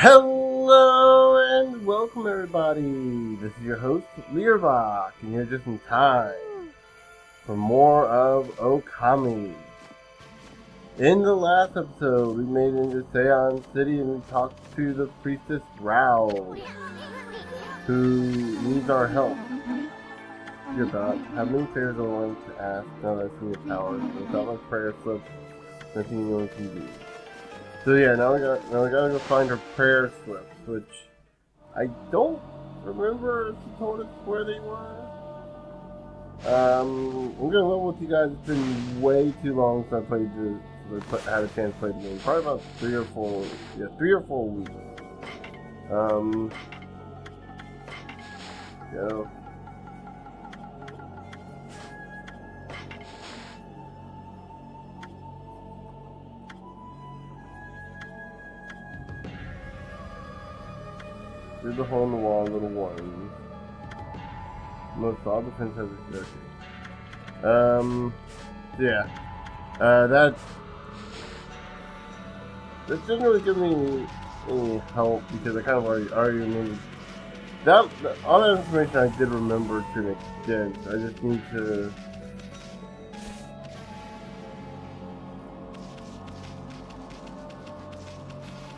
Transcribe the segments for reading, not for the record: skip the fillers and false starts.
Hello and welcome everybody, this is your host Learbach, and you're just in time for more of Okami. In the last episode, we made it into Seon City and we talked to the priestess Rao, who needs our help. You're about, have many favors I want to ask now that I've seen your powers, without my prayer slip, nothing anyone can do. So yeah, now we gotta go find her prayer slips, which I don't remember if she told us where they were. I'm gonna level with you guys. It's been way too long since I played this. Had a chance to play the game. Probably about 3 or 4 weeks. Go. Through the hole in the wall, little one. Most all defense has a circuit. Yeah. That didn't really give me any help because I kind of already remembered. All that information I did remember to an extent. I just need to.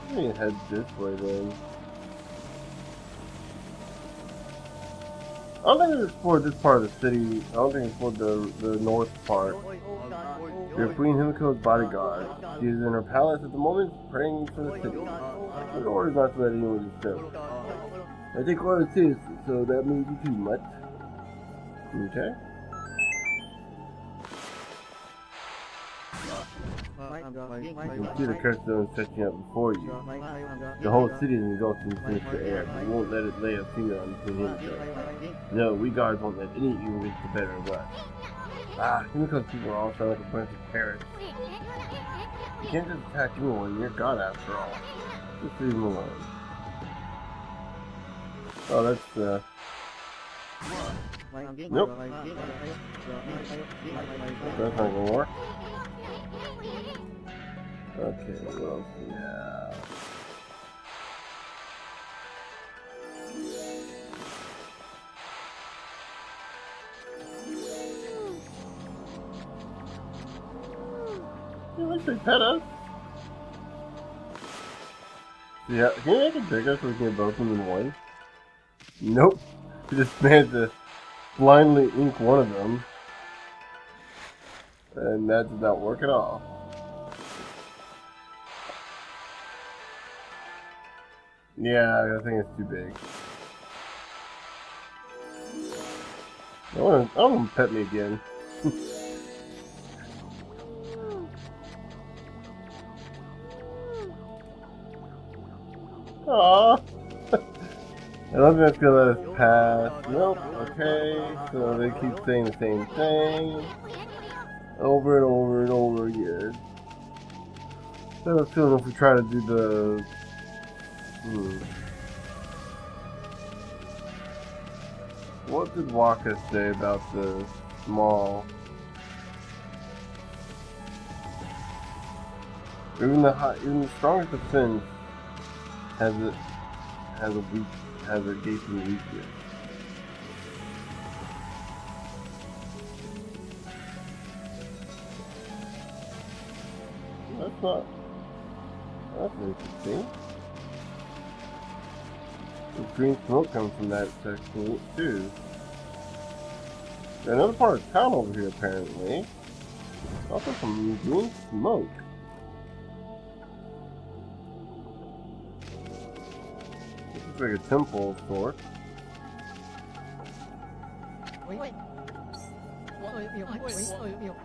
Let me head this way then. I don't think we explored this part of the city. I don't think we explored the north part. You're Queen Himiko's bodyguard. She is in her palace at the moment, praying for the city. Her orders not to let anyone disturb. I take orders too, so that means you too much. Okay. You can see the curse zone stretching out before you. The whole city is engulfed in sinister air, but we won't let it lay a finger on Queen Himiko. No, we guards won't let any evil get the better of us. Himiko's people all sound like a bunch of parrots. You can't just attack anyone, you're God after all. Just leave them alone. Oh, that's, nope. That's not gonna work. Okay, what else do we have? You like to pet us? Yeah, can you make it bigger so we can get both of them in one? Nope. We just managed to blindly ink one of them. And that did not work at all. Yeah, I think it's too big. I want to pet me again. Aww. I don't think that's gonna let us pass. Nope. Okay. So they keep saying the same thing over and over and over again. So I have a feeling if we try to do the what did Waka say about the small? Even the strongest defense has a gaping weakness. That's interesting. The green smoke comes from that section too. There's another part of town over here apparently. Also some green smoke. This looks like a temple of sorts.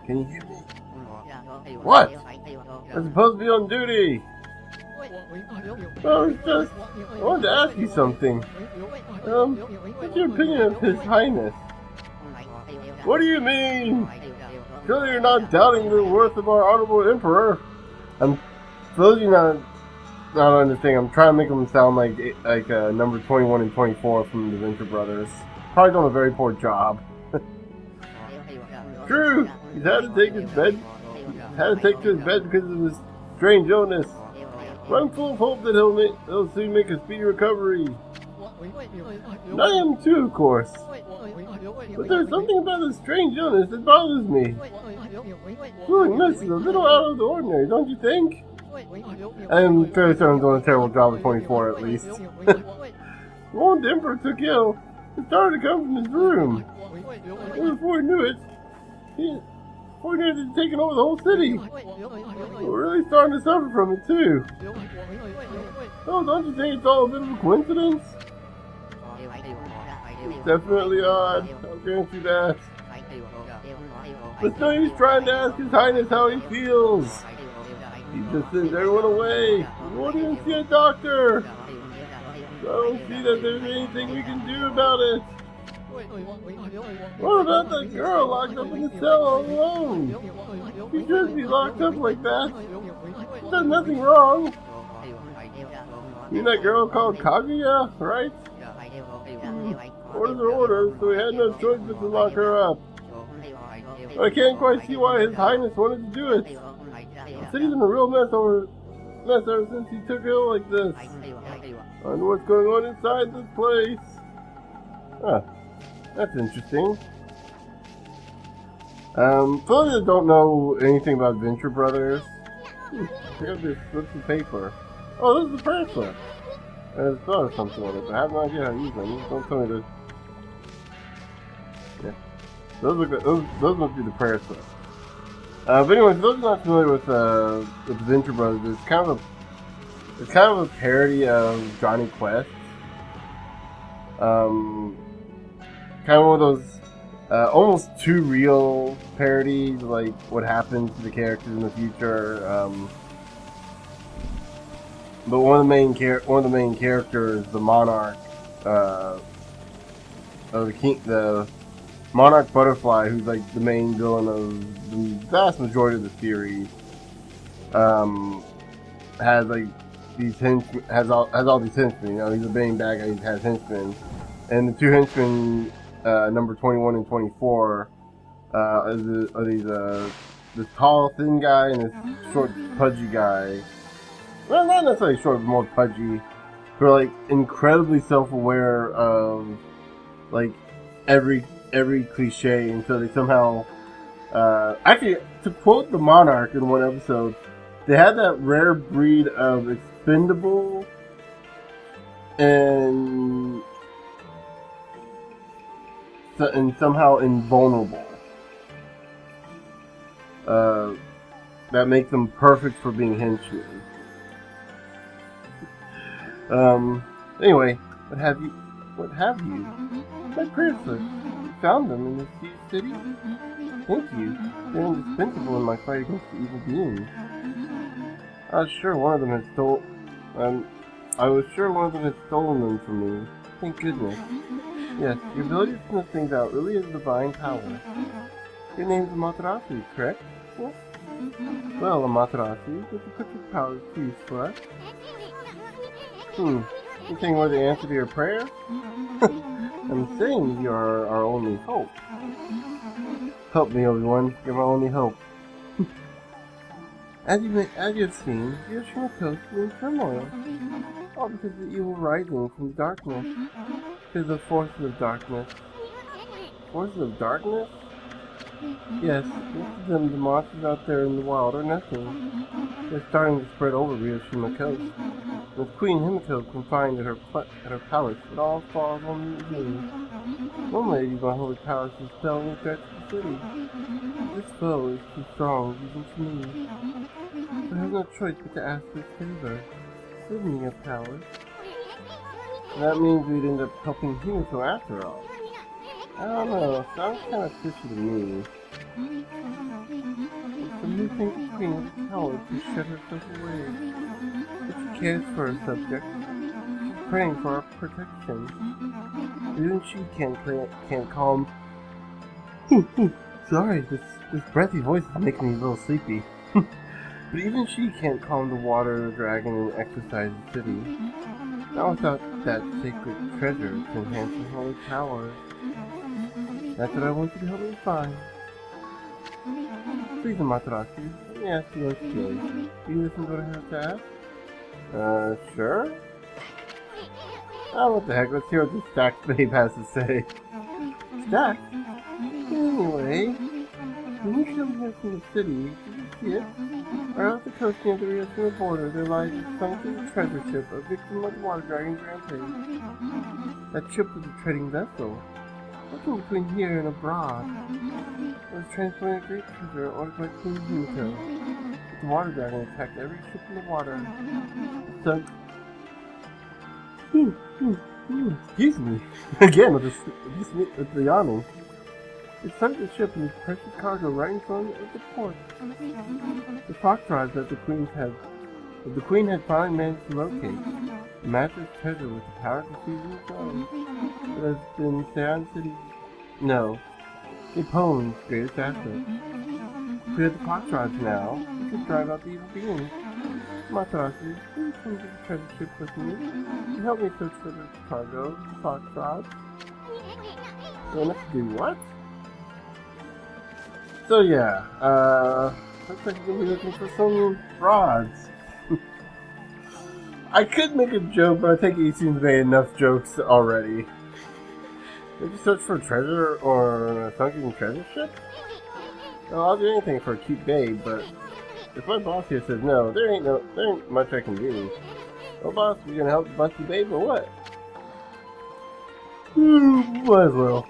Can you hear me? What? I'm supposed to be on duty! I wanted to ask you something. What's your opinion of His Highness? What do you mean? Surely you're not doubting the worth of our honorable emperor. I'm supposed not understanding. I'm trying to make them sound like number 21 and 24 from the Venture Brothers. Probably doing a very poor job. True, he's had to take to his bed because of his strange illness. But I'm full of hope that he'll soon make a speedy recovery. And I am too, of course. But there's something about this strange illness that bothers me. Feeling this is a little out of the ordinary, don't you think? I'm fairly certain I'm doing a terrible job at 24 at least. The old emperor took ill and started to come from his room. And before he knew it, he'd taken over the whole city. We're really starting to suffer from it too. Oh, don't you think it's all a bit of a coincidence? It's definitely odd, I'll grant you that. But no use trying to ask His Highness how he feels. He just sends everyone away. We won't even see a doctor. So I don't see that there's anything we can do about it. What about that girl locked up in the cell all alone? She shouldn't be locked up like that. She's done nothing wrong. You mean that girl called Kaguya, right? Orders are orders, so we had no choice but to lock her up. But I can't quite see why His Highness wanted to do it. The city's in a real mess ever since he took ill like this. I wonder what's going on inside this place. Huh. That's interesting. For those that don't know anything about Venture Brothers, check out this slips of paper. Oh, this is the prayer slip. There's a spell or something on it, but I have no idea how to use them. Don't tell me to. Yeah. Those must be the prayer slips. But anyway, for those not familiar with the Venture Brothers, it's kind of a parody of Johnny Quest. Kind of one of those almost too real parodies, like what happens to the characters in the future. But one of the main characters, the monarch, the monarch butterfly, who's like the main villain of the vast majority of the series, has like these has all these henchmen. You know, he's a main bad guy. He has henchmen, and the two henchmen, number 21 and 24, are these this tall thin guy and this short pudgy guy. Well, not necessarily short, but more pudgy. Who are like incredibly self-aware of like every cliche, and so they somehow actually, to quote the Monarch in one episode, they had that rare breed of expendable and somehow invulnerable. That makes them perfect for being henchmen. Anyway, what have you? My prayer slip. You found them in this huge city? Thank you. They're indispensable in my fight against the evil beings. I was sure one of them had stolen them from me. Thank goodness. Yes, your ability to sniff things out really is a divine power. Your name's Amaterasu, correct? Yes. Well, Amaterasu, with the perfect powers used for us. You think we're the answer to your prayer? I'm saying you are our only hope. Help me, Obi-Wan. You're my only hope. As you have seen, the ocean coast is in turmoil. All because of the evil rising from the darkness. Because of forces of darkness. Forces of darkness? Yes, most of them, the monsters out there in the wild, are nothing. They're starting to spread over Hiroshima coast. With Queen Himiko confined at her palace, it all falls on me. One lady by holy powers is spelling a threat to the city. This foe is too strong even for me. So I have no choice but to ask this favor. Give me your powers. And that means we'd end up helping Himiko after all. I don't know, sounds kind of fishy to me. But you think the Queen has the power to shut herself away? But she cares for her subjects. She's praying for our protection. Even she can't calm. Sorry, this breathy voice is making me a little sleepy. But even she can't calm the water dragon and exorcise the city. Not without that sacred treasure to enhance her holy powers. That's what I want you to help me find. Please, Amaterasu, let me ask you one story. Do you listen to what I have to ask? Sure? Oh, what the heck, let's hear what the Stacked Babe has to say. Stacked? Anyway, when you come here from the city, did you see it? Right off the coast near the Rio Grande border, there lies a sunken treasure ship, a victim of the water dragon's rampage. That ship was a trading vessel, looking between here and abroad. It was transporting a great treasure ordered by Queen Himiko. But the water dragon attacked every ship in the water. It sunk. Excuse me. Again with the yawning. It sunk the ship and its precious cargo right in front of the port. The fox tribes that the queen had finally managed to locate, a massive treasure with the power to seize and throne. It has been Sean City. No, Japan's greatest asset. If we had the fox tribes now, we could drive out the evil beings. Matarasu, please come to the treasure ship with me and help me search for the cargo, the fox tribes. You want us to do what? So yeah, looks like you're gonna be looking for some frauds. I could make a joke, but I think he seems made enough jokes already. Did you search for a treasure or a sunken treasure ship? Well, I'll do anything for a cute babe, but if my boss here says no, there ain't much I can do. Well, boss, you gonna help the busty babe or what? Might as well.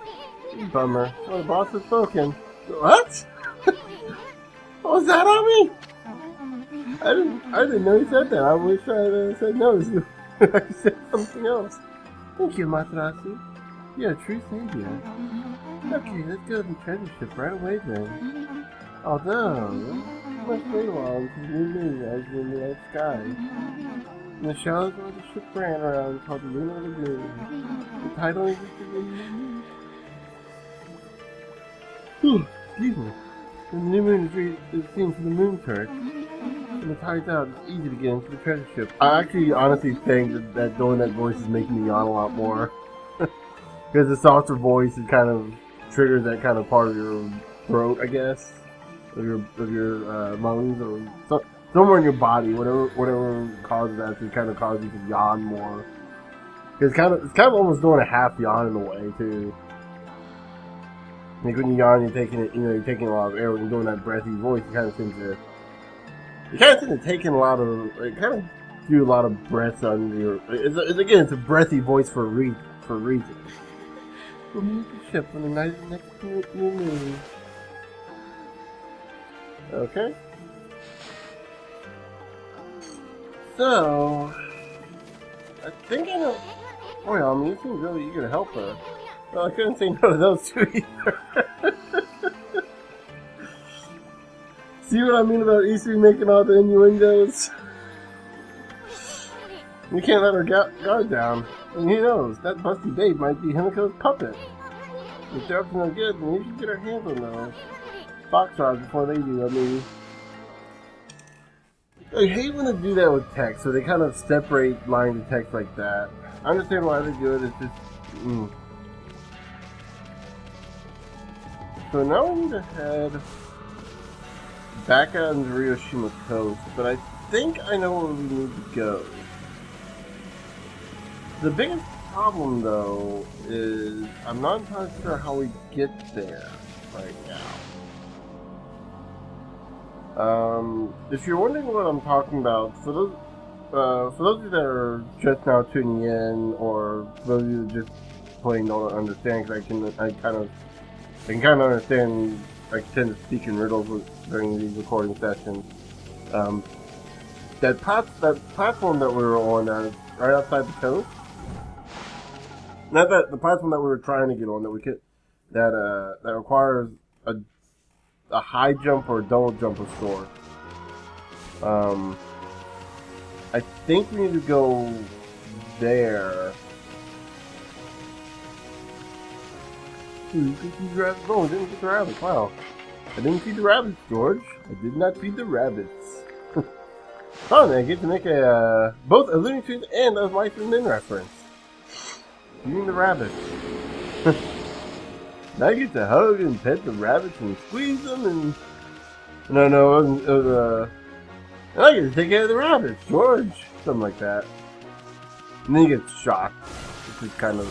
Bummer. Well, the boss has spoken. What? What was that on me? I didn't know he said that. I wish I had said no. I said something else. Thank you, Matarasu. You're a true savior. Okay, let's go to the treasure ship right away then. Although, we must wait a while until the new moon rises in the night sky. In the shallows where the ship ran around called the Lunar Lagoon. The title is the moon. Excuse me. When the new moon is seen from the moon turret, when the tide's out, it's easy to get into the treasure ship. I actually honestly think that doing that voice is making me yawn a lot more. Because the softer voice is kind of triggers that kind of part of your throat, I guess, of your lungs or somewhere in your body, whatever causes that to kind of cause you to yawn more. It's kind of almost doing a half yawn in a way too. Like when you yawn, you're taking a lot of air. When you're doing that breathy voice, you kind of tend to take in a lot of, it kind of do a lot of breaths under your. It's a breathy voice for a reason. We'll meet the ship on the night of the next new moon. Okay. So, I think I know. Oh yeah, I mean, you seem really eager to help her. Well, I couldn't say no to those two either. See what I mean about Isui making all the innuendos? We can't let her guard down. And who knows, that busty babe might be Himiko's puppet. If they're up to no good, then we should get our hands on those fox rods before they do. I mean, I hate when they do that with text, so they kind of separate lines of text like that. I understand why they do it, it's just... So now we need to head back out into Ryoshima Coast, but I think I know where we need to go. The biggest problem, though, is I'm not entirely sure how we get there right now. If you're wondering what I'm talking about, for those of you that are just now tuning in, or for those of you that just plain don't understand, because I can kind of understand. I tend to speak in riddles during these recording sessions. That platform that we were on, right outside the coast. Not that the platform that we were trying to get on that requires a high jump or a double jump of sorts. I think we need to go there. You can feed the rabbits. Oh, I didn't feed the rabbits. Wow. I didn't feed the rabbits, George. I did not feed the rabbits. Oh, man, I get to make both a Looney Tunes and a Mice and Men reference. Feeding the rabbits. Now I get to hug and pet the rabbits and squeeze them and... No, it was And I get to take care of the rabbits, George. Something like that. And then he gets shocked, which is kind of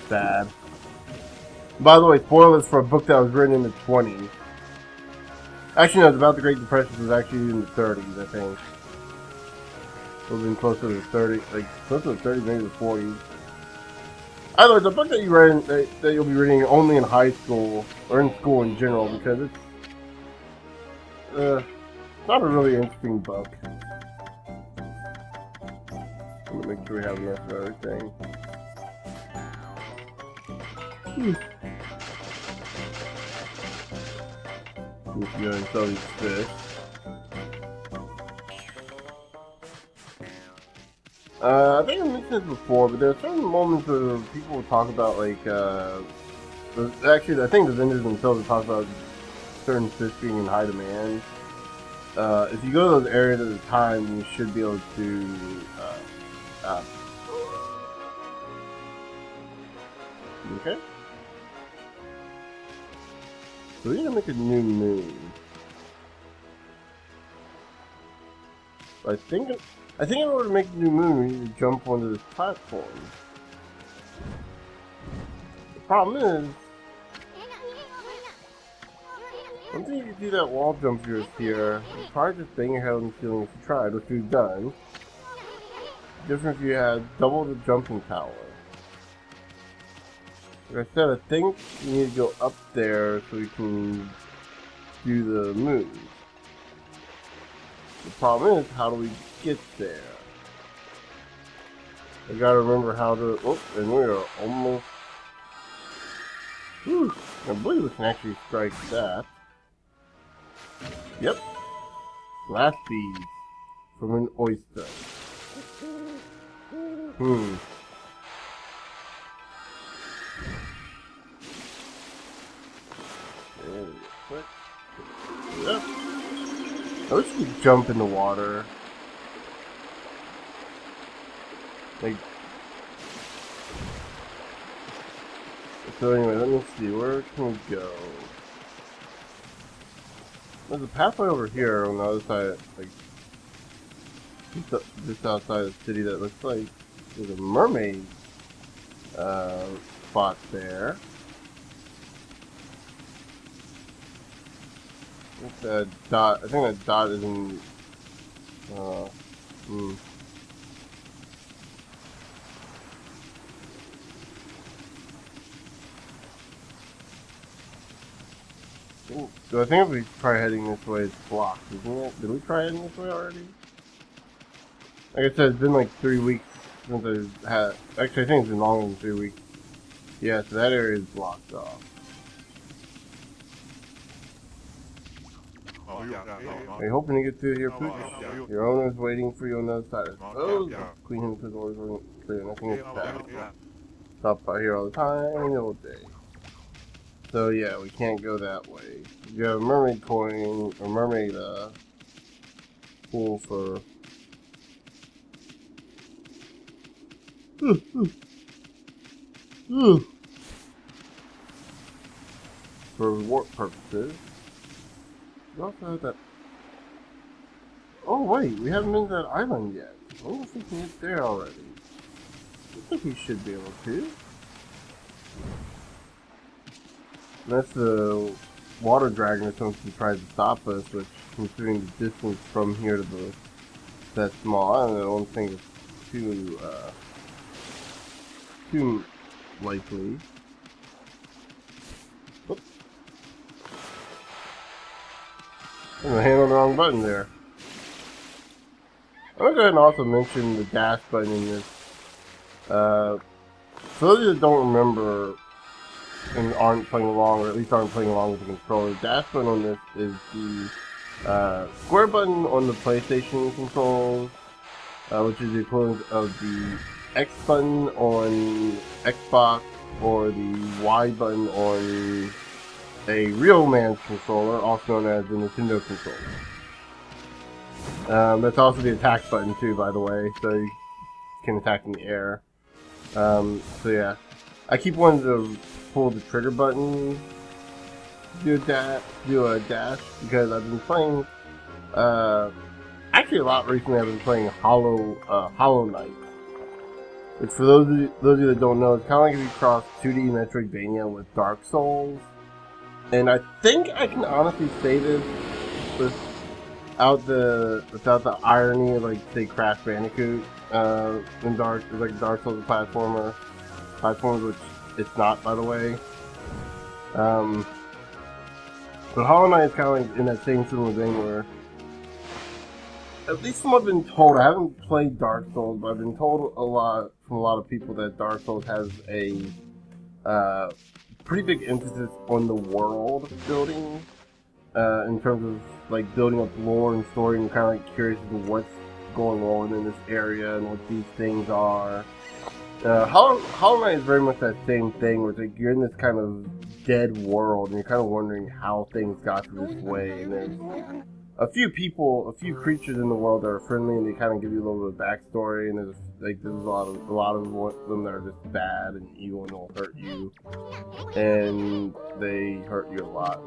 sad. By the way, spoilers for a book that was written in the 20s. Actually, no, it's about the Great Depression. It was actually in the 30s, I think. It was in closer to the 30s, like closer to the 30s, maybe the 40s. Either it's a book that you read that you'll be reading only in high school or in school in general because it's not a really interesting book. Let me make sure we have enough of everything. Let's go and sell these fish. I think I mentioned this before, but there are certain moments where people will talk about, like, actually, I think the vendors themselves will talk about certain fish being in high demand. If you go to those areas at the time, you should be able to, okay? So we're gonna make a new moon. I think in order to make a new moon, we need to jump onto this platform. The problem is, one thing you can do that wall jump yours here, you probably just bang your head on the ceiling if you tried, which we've done. Different if you had double the jumping power. Like I said, I think we need to go up there so we can do the move. The problem is, how do we get there? I gotta remember how to. Oh, and we are almost. Whew, I believe we can actually strike that. Yep. Last bead from an oyster. Yep. I wish you could jump in the water. Like. So anyway, let me see. Where can we go? There's a pathway over here on the other side, like just outside the city that looks like there's a mermaid spot there. I think that dot is in So I think if we try heading this way, it's blocked, isn't it? Did we try heading this way already? Like I said, it's been like 3 weeks since I've had. Actually, I think it's been longer than 3 weeks. Yeah, so that area is blocked off. Are you hoping to get through here, Pooch? Your owner's waiting for you on the other side. Oh, Queen Hen because orders weren't clear. Nothing is bad. Stop by here all the time in the old days. So yeah, we can't go that way. You have a mermaid coin or mermaid pool for for reward purposes. We also have that. Oh wait, we haven't been to that island yet. I wonder if we can get there already. I think we should be able to. That's the water dragon or something tries to stop us, which, considering the distance from here to that small island, I don't think it's too likely. Oops. I'm gonna hand on the wrong button there. I'm gonna go ahead and also mention the dash button in this. For those of you that don't remember and aren't playing along, or at least aren't playing along with the controller, the dash button on this is the square button on the PlayStation controls, which is the equivalent of the X button on Xbox, or the Y button on a real man's controller, also known as the Nintendo controller. That's also the attack button too, by the way, so you can attack in the air. So yeah, I keep wanting to pull the trigger button, do a dash, because I've been playing Actually, a lot recently I've been playing Hollow Knight. Which, for those of you that don't know, it's kind of like if you cross 2D Metroidvania with Dark Souls. And I think I can honestly say this without the irony of, like, say, Crash Bandicoot in Dark Souls platforms, which it's not, by the way. But Hollow Knight is kind of like in that same similar vein where, at least from what I've been told, I haven't played Dark Souls, but I've been told from a lot of people that Dark Souls has a pretty big emphasis on the world building, in terms of like building up lore and story, and kind of like curious as to what's going on in this area and what these things are. Hollow Knight is very much that same thing, where it's like you're in this kind of dead world and you're kind of wondering how things got to this way, and there's a few creatures in the world that are friendly, and they kind of give you a little bit of backstory, and there's a lot of them that are just bad and evil and will hurt you, and they hurt you a lot.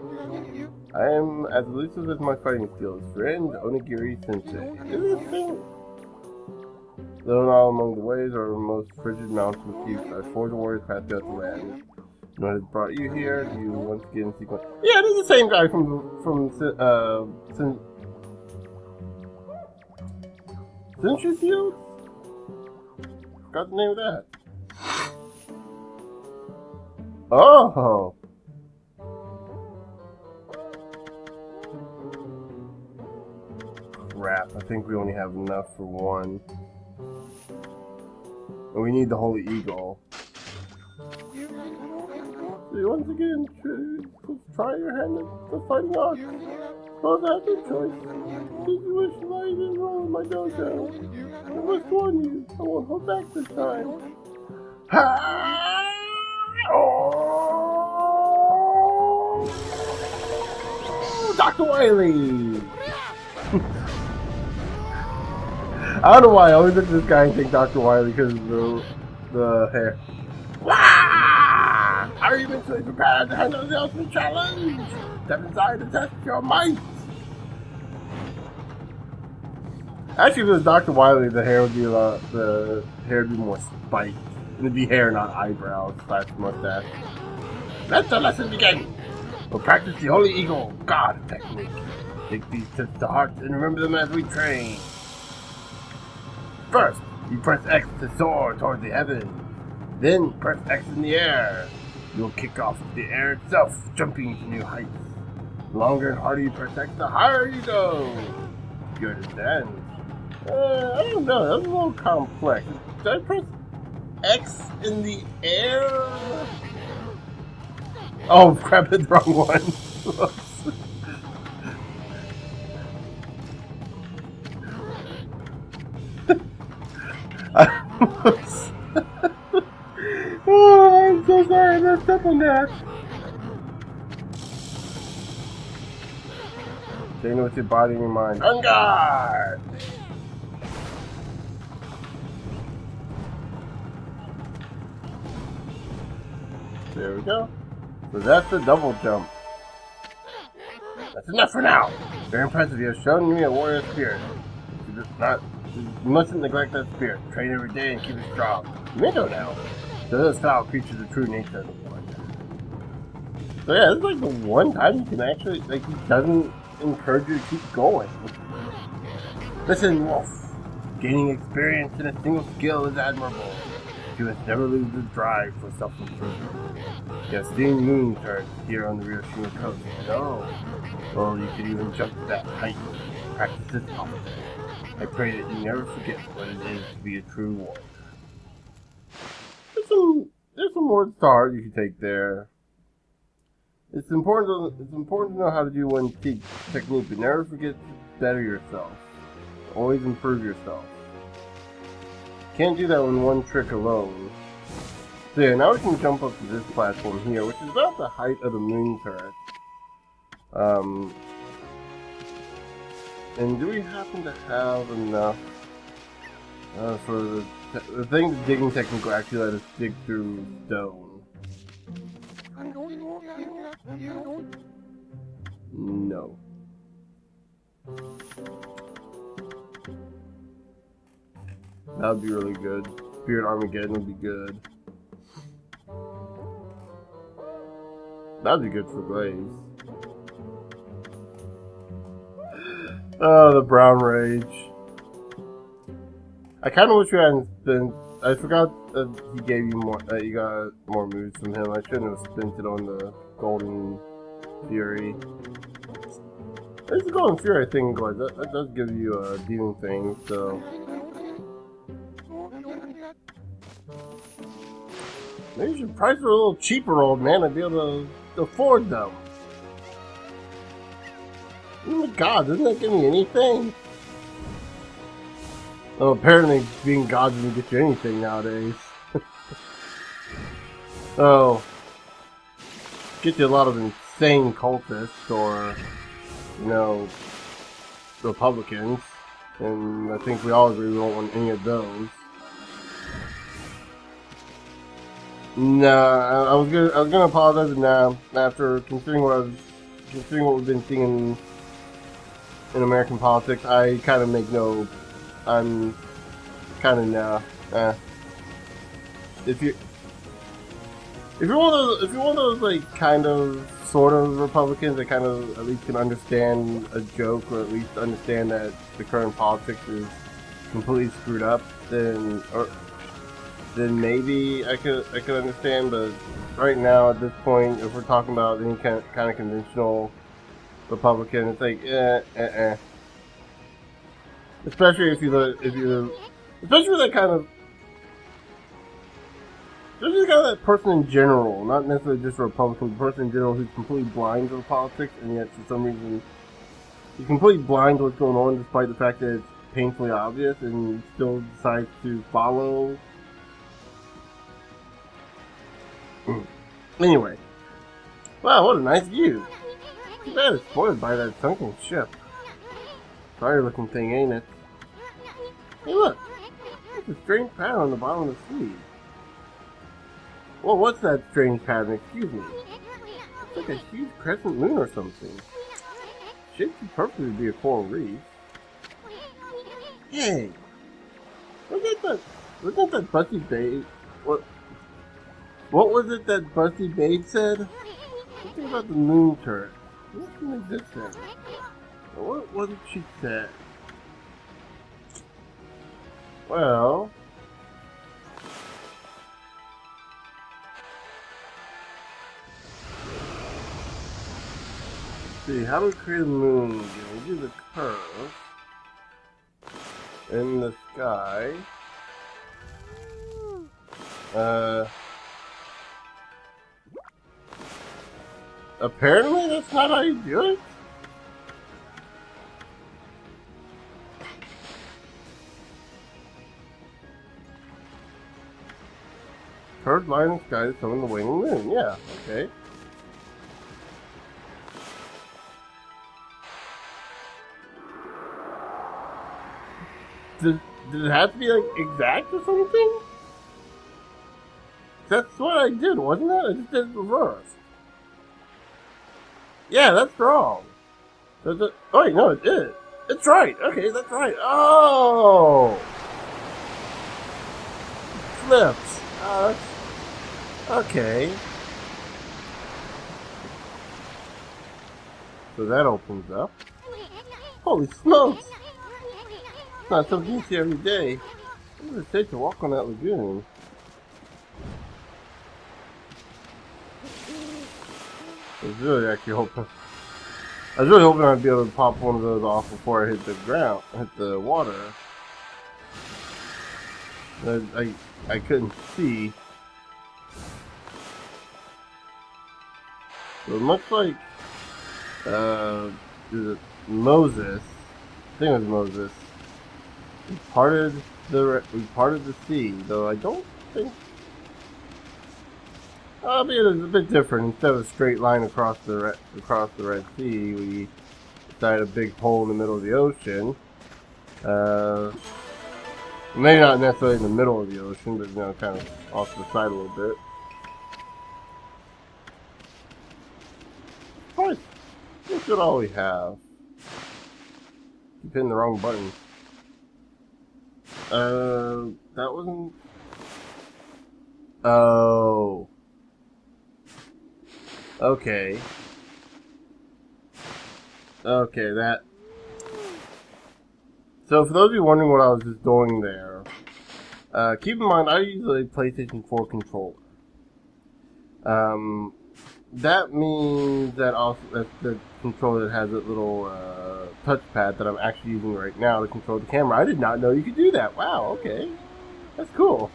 I am as elusive as my fighting skills, friend Onigiri Sensei. Though not among the ways or most frigid mountain peaks, I forged warriors path out the land. You know what has brought you here? Do you once again seek one? Yeah, it is the same guy from Century Field? Forgot the name of that. Oh! Crap, I think we only have enough for one. And we need the Holy Eagle. So once again, try your hand at the fighting art. Well, that's your choice. Did you wish to lie in roll in my dojo? I must warn you, I won't hold back this time. Oh! Dr. Wily! I don't know why I always look at this guy and think Dr. Wily because of the hair. Wah! Are you mentally prepared to handle the ultimate challenge? Step inside to test your might! Actually, if it was Dr. Wily, the hair would be more spiked. It'd be hair, not eyebrows / mustache. Let the lesson begin! We'll practice the Holy Eagle God technique. Take these tips to heart and remember them as we train. First, you press X to soar toward the heavens. Then press X in the air. You'll kick off the air itself, jumping to new heights. The longer and harder you press X, the higher you go. You understand? I don't know. That was a little complex. Did I press X in the air? Oh crap! Hit the wrong one. Oh, I'm so sorry, I messed up on that. Stay with your body and your mind. On guard! There we go. So that's the double jump. That's enough for now. Very impressive. You have shown me a warrior spirit. You mustn't neglect that spirit. Train every day and keep it strong. You may go now. So those foul creatures are true nature of the one. So yeah, this is like the one time you can actually, like, he doesn't encourage you to keep going. Listen, Wolf. Gaining experience in a single skill is admirable. You must never lose the drive for self-improvement. You have seen moon turns here on the Hiroshima coast. No. Well, you could even jump to that height. Practice this often. I pray that you never forget what it is to be a true warrior. There's some more stars you can take there. It's important to know how to do one technique, but never forget to better yourself. Always improve yourself. Can't do that with one trick alone. So yeah, now we can jump up to this platform here, which is about the height of the moon turret. And do we happen to have enough for the thing, the digging technique will actually let us dig through stone? No. That would be really good. Spirit Armageddon would be good. That'd be good for Glaze. Oh, the Brown Rage. I kind of wish we hadn't spent. I forgot that he gave you more. That you got more moves from him. I shouldn't have spent it on the Golden Fury. There's the Golden Fury, I think, guys. That does give you a dealing thing. So maybe you should price it a little cheaper, old man. I'd be able to afford them. Oh my God! Doesn't that give me anything? Oh, apparently being God doesn't get you anything nowadays. Oh, get you a lot of insane cultists or, you know, Republicans, and I think we all agree we don't want any of those. Nah, I was gonna apologize now after considering what we've been seeing in American politics. I kind of make no. I'm kind of now. If you're one of those like kind of sort of Republicans that kind of at least can understand a joke or at least understand that the current politics is completely screwed up, then maybe I could understand. But right now at this point, if we're talking about any kind of conventional Republican, it's like especially if especially that kind of that person in general, not necessarily just a Republican, the person in general who's completely blind to politics, and yet for some reason he's completely blind to what's going on, despite the fact that it's painfully obvious, and still decides to follow. Anyway, wow, what a nice view. Too bad it's spoiled by that sunken ship. Sorry looking thing, ain't it? Hey look! There's a strange pattern on the bottom of the sea. Well, what's that strange pattern? Excuse me. It's like a huge crescent moon or something. Shaped too perfectly to be a coral reef. Hey! Wasn't that Busty Babe? What was it that Busty Babe said? Something about the moon turret. What can exist then? What was it she said? Well, let's see, how do we create a moon again? We do the curve in the sky. Apparently that's not how you do it. Curved line of sky to summon the waning moon. Yeah, okay. Did it have to be like exact or something? That's what I did, wasn't it? I just did it reverse. Yeah, that's wrong. Oh wait, no, it is. It's right. Okay, that's right. Oh, flips. Okay. So that opens up. Holy smokes! It's not something you see every day. What does it take to walk on that lagoon? I was really hoping I'd be able to pop one of those off before I hit the ground, hit the water. I couldn't see. So much like Moses, I think it was Moses. We parted the sea, though I don't think. I mean, it's a bit different. Instead of a straight line across the Red Sea, we decided a big hole in the middle of the ocean. Maybe not necessarily in the middle of the ocean, but kind of off to the side a little bit. What? That's all we have. Keep hitting the wrong button. That wasn't... Oh. Okay. Okay, that... So for those of you wondering what I was just doing there, keep in mind I use a PlayStation 4 controller. That means that also that the controller has that little touchpad that I'm actually using right now to control the camera. I did not know you could do that. Wow, okay. That's cool.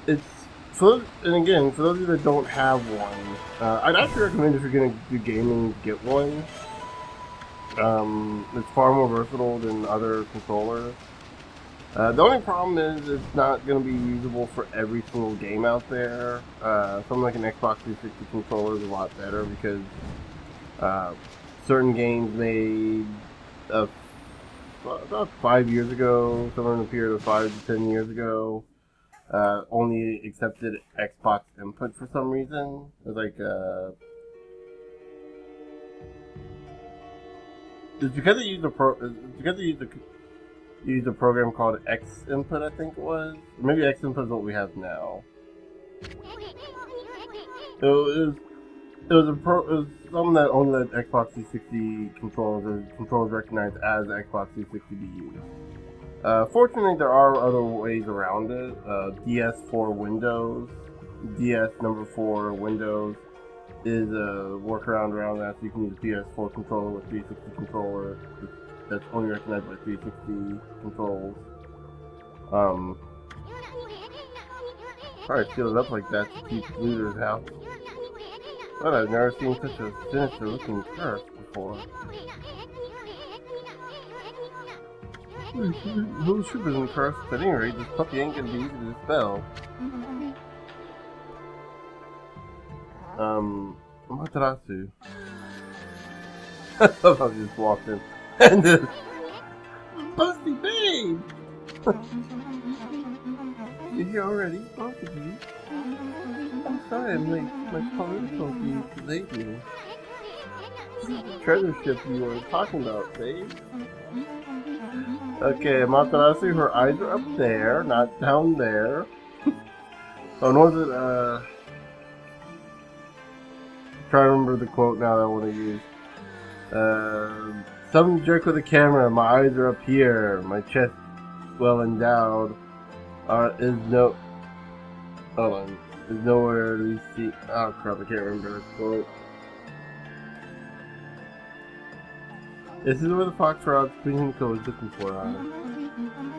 It's and again, for those of you that don't have one, I'd actually recommend if you're going to do gaming, get one. It's far more versatile than other controllers. The only problem is it's not going to be usable for every single game out there. Something like an Xbox 360 controller is a lot better because certain games made about 5 years ago, somewhere in the period of 5 to 10 years ago, only accepted Xbox input for some reason. It's like it's because they used used a program called X Input, I think it was. Or maybe X Input is what we have now. It was something that only let Xbox 360 controllers recognized as Xbox 360 be used. Fortunately, there are other ways around it. DS4 Windows, DS number 4 Windows is a workaround around that, so you can use a PS4 controller with 360 controller. That's only recognized by 360 controls. Probably seal it up like that to keep looters out. But I've never seen such a sinister looking curse before. Who should be cursed? At any rate, this puppy ain't gonna be easy to dispel. Matarasu. I love how she just walked in. And Busty babe! You're here already? Both of you? I'm sorry I'm late. My phone told me to save you. Treasure ship you were talking about, babe. Okay, Matarasu, her eyes are up there, not down there. Oh, nor is it, try to remember the quote now that I want to use. Some jerk with a camera, my eyes are up here, my chest well endowed, is nowhere to be seen. Oh crap, I can't remember the quote. This is where the fox rod's Queen Co is looking for us.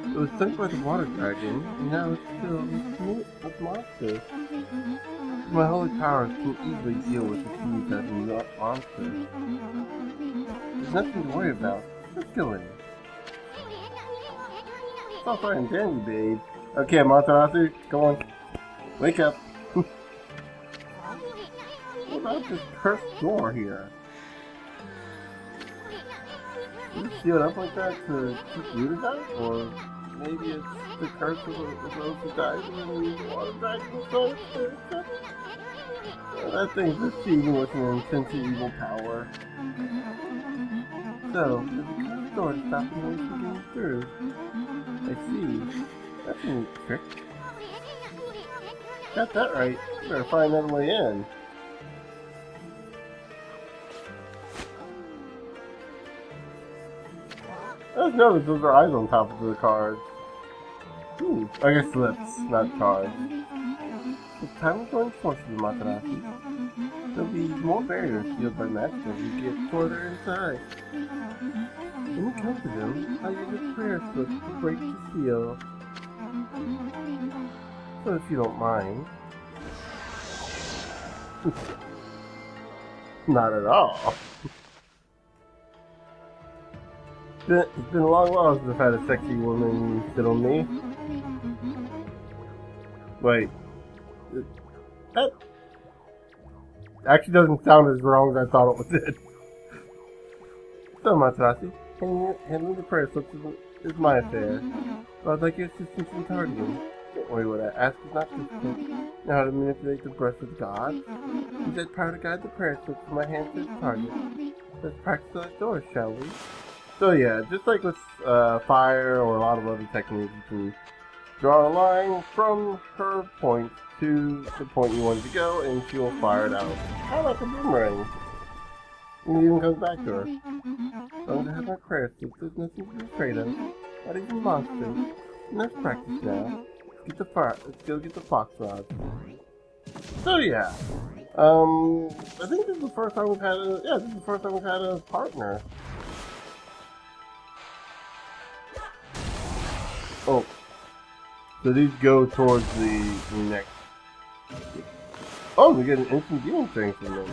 It was sunk by the water dragon, and now it's filled with monsters. My holy powers can easily deal with the huge that monsters. There's nothing to worry about. Let's go in. It's all fine and dandy, babe. Okay, Matarasu, go on. Wake up. What about this cursed door here? Did you seal it up like that to keep looters out? Or maybe it's the curse of those who died when we used the water dragon soul? That thing's deceiving with an intense evil power. So, there's a cursed door to stop the noise from getting through. I see. That's a neat trick. Got that right. Better find another way in. I just noticed those are eyes on top of the cards. I guess lips, not cards. It's time to join forces with Matarasu. There'll be more barriers sealed by magic as we get further inside. When we come to them, I'll use a prayer slip to break the seal. So if you don't mind. Not at all. It's been a long while since I've had a sexy woman sit on me. Wait. That actually doesn't sound as wrong as I thought it did. So, Matarasu, handling the prayer slips is my affair. But I'd like your assistance in targeting. Don't worry, what I ask is not difficult. Know how to manipulate the breath of God? Use that power to guide the prayer slips from my hand to its target. Let's practice outdoors, shall we? So yeah, just like with fire or a lot of other techniques, you can draw a line from her point to the point you wanted to go, and she'll fire it out. Kind of like a boomerang. And it even comes back to her. I'm gonna have my prayer suit. There's nothing to be afraid of. Not even monsters. Let's practice now. Let's go get the fox rods. So yeah. I think this is the first time we've had a partner. Oh. So these go towards the next. Oh, we get an instant healing thing from them.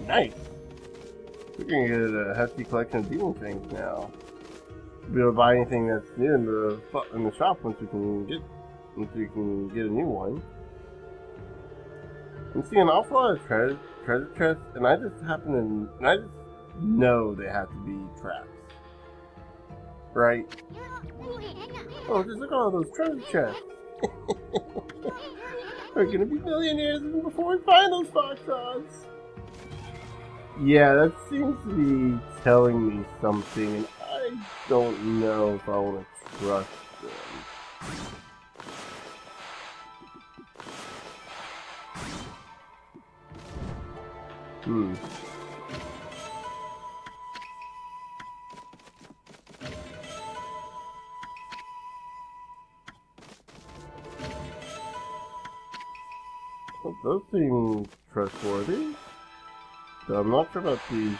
Nice. We're gonna get a hefty collection of demon things now. Be able to buy anything that's new in the shop once we can get a new one. I'm seeing an awful lot of treasure chests, and I just know they have to be traps. Right? Oh, just look at all those treasure chests. We're gonna be millionaires even before we find those fox rods. Yeah, that seems to be telling me something, and I don't know if I want to trust them. Well, those seem trustworthy. So I'm not sure about these.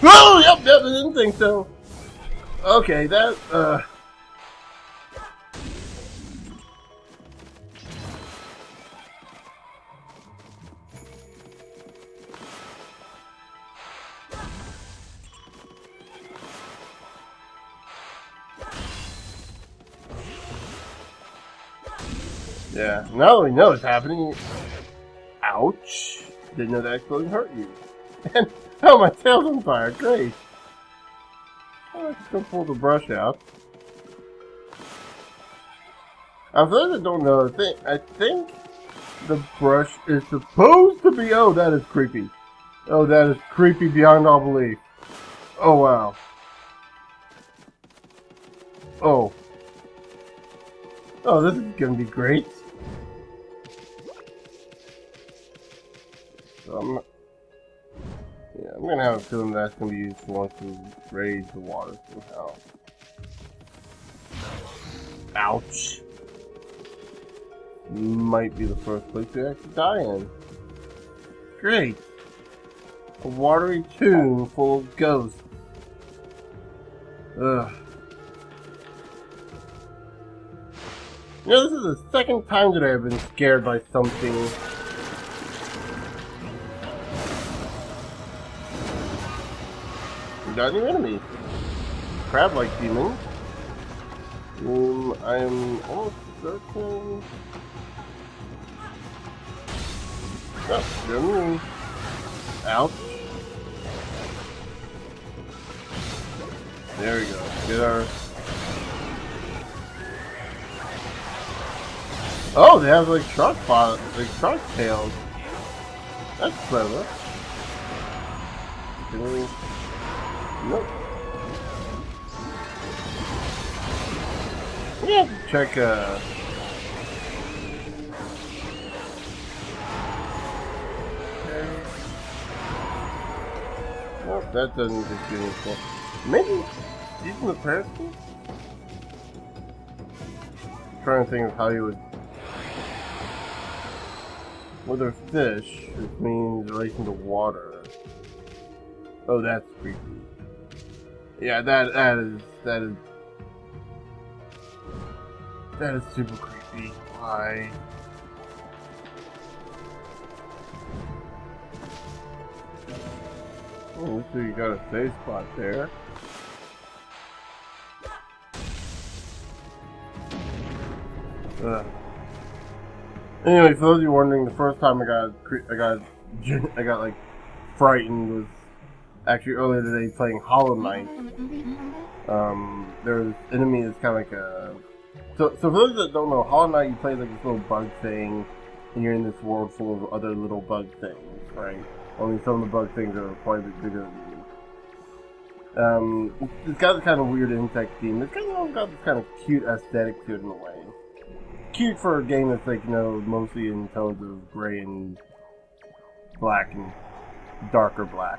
Oh, yep, I didn't think so. Okay, that, yeah, now that we know it's happening. Ouch. Didn't know that explosion hurt you. And, oh, my tail's on fire. Great. Let's go pull the brush out. For those that don't know, I think the brush is supposed to be... Oh, that is creepy. Oh, that is creepy beyond all belief. Oh, wow. Oh. Oh, this is gonna be great. So I'm gonna have a feeling that's gonna be used once we raise the water somehow. Ouch. Might be the first place we actually die in. Great. A watery tomb full of ghosts. Ugh. You know, this is the second time today I've been scared by something. We got new enemies. Crab-like demons. I am almost certain. Oh, they're immune. Ouch. There we go. Get our... Oh, they have like shark tails. That's clever. Nope. We have to check Nope, that doesn't just do anything. Maybe using the parachute? Trying to think of how you would... Well, they're fish, which means relation to water. Oh, that's creepy. Yeah, that is super creepy. Why? Oh, looks like you got a safe spot there. Anyway, for those of you wondering, the first time I got like frightened was actually earlier today playing Hollow Knight. There's an enemy that's kind of like a... So for those that don't know, Hollow Knight, you play like this little bug thing, and you're in this world full of other little bug things, right? Only some of the bug things are quite a bit bigger than you. It's got this kind of weird insect theme. It's kind of got this kind of cute aesthetic to it in a way. Cute for a game that's like, you know, mostly in tones of gray and black and darker black.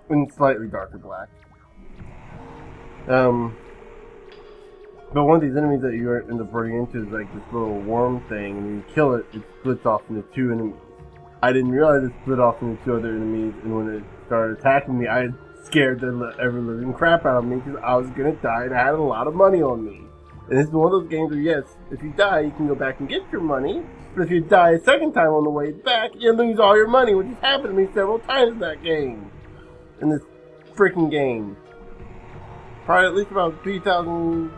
And slightly darker black. But one of these enemies that you end up running into is like this little worm thing, and when you kill it, it splits off into two enemies. I didn't realize it split off into two other enemies, and when it started attacking me, I scared the ever-living crap out of me because I was gonna die and I had a lot of money on me. And this is one of those games where, yes, if you die, you can go back and get your money, but if you die a second time on the way back, you lose all your money, which has happened to me several times in that game. In this freaking game. Probably at least about 3,000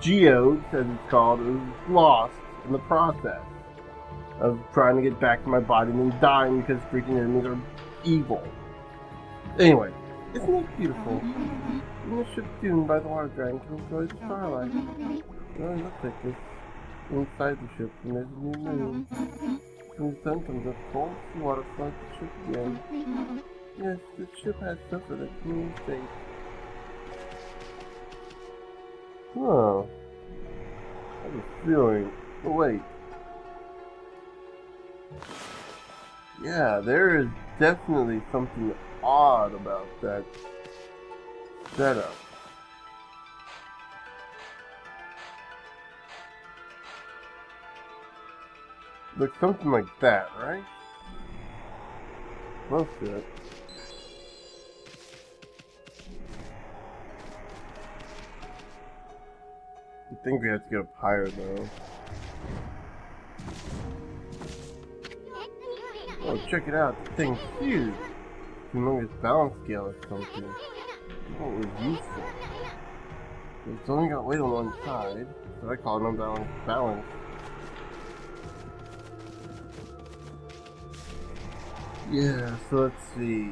geodes, as it's called, was lost in the process of trying to get back to my body and then dying because freaking enemies are evil. Anyway, isn't it beautiful? In the ship doomed by the water dragon can enjoy the starlight. It really looks like this inside the ship, and there's a new moon. When the sun comes up cold, the water floods the ship again. Yes, the ship has suffered a cruel fate. Oh. I have a feeling. Oh, wait. Yeah, there is definitely something odd about that setup. Looks something like that, right? Close to it. I think we have to get up higher though. Oh, check it out. The thing's huge. Humongous balance scale or something. What was useful? It's only got weight on one side, so I call it unbalanced balance. Yeah, so let's see.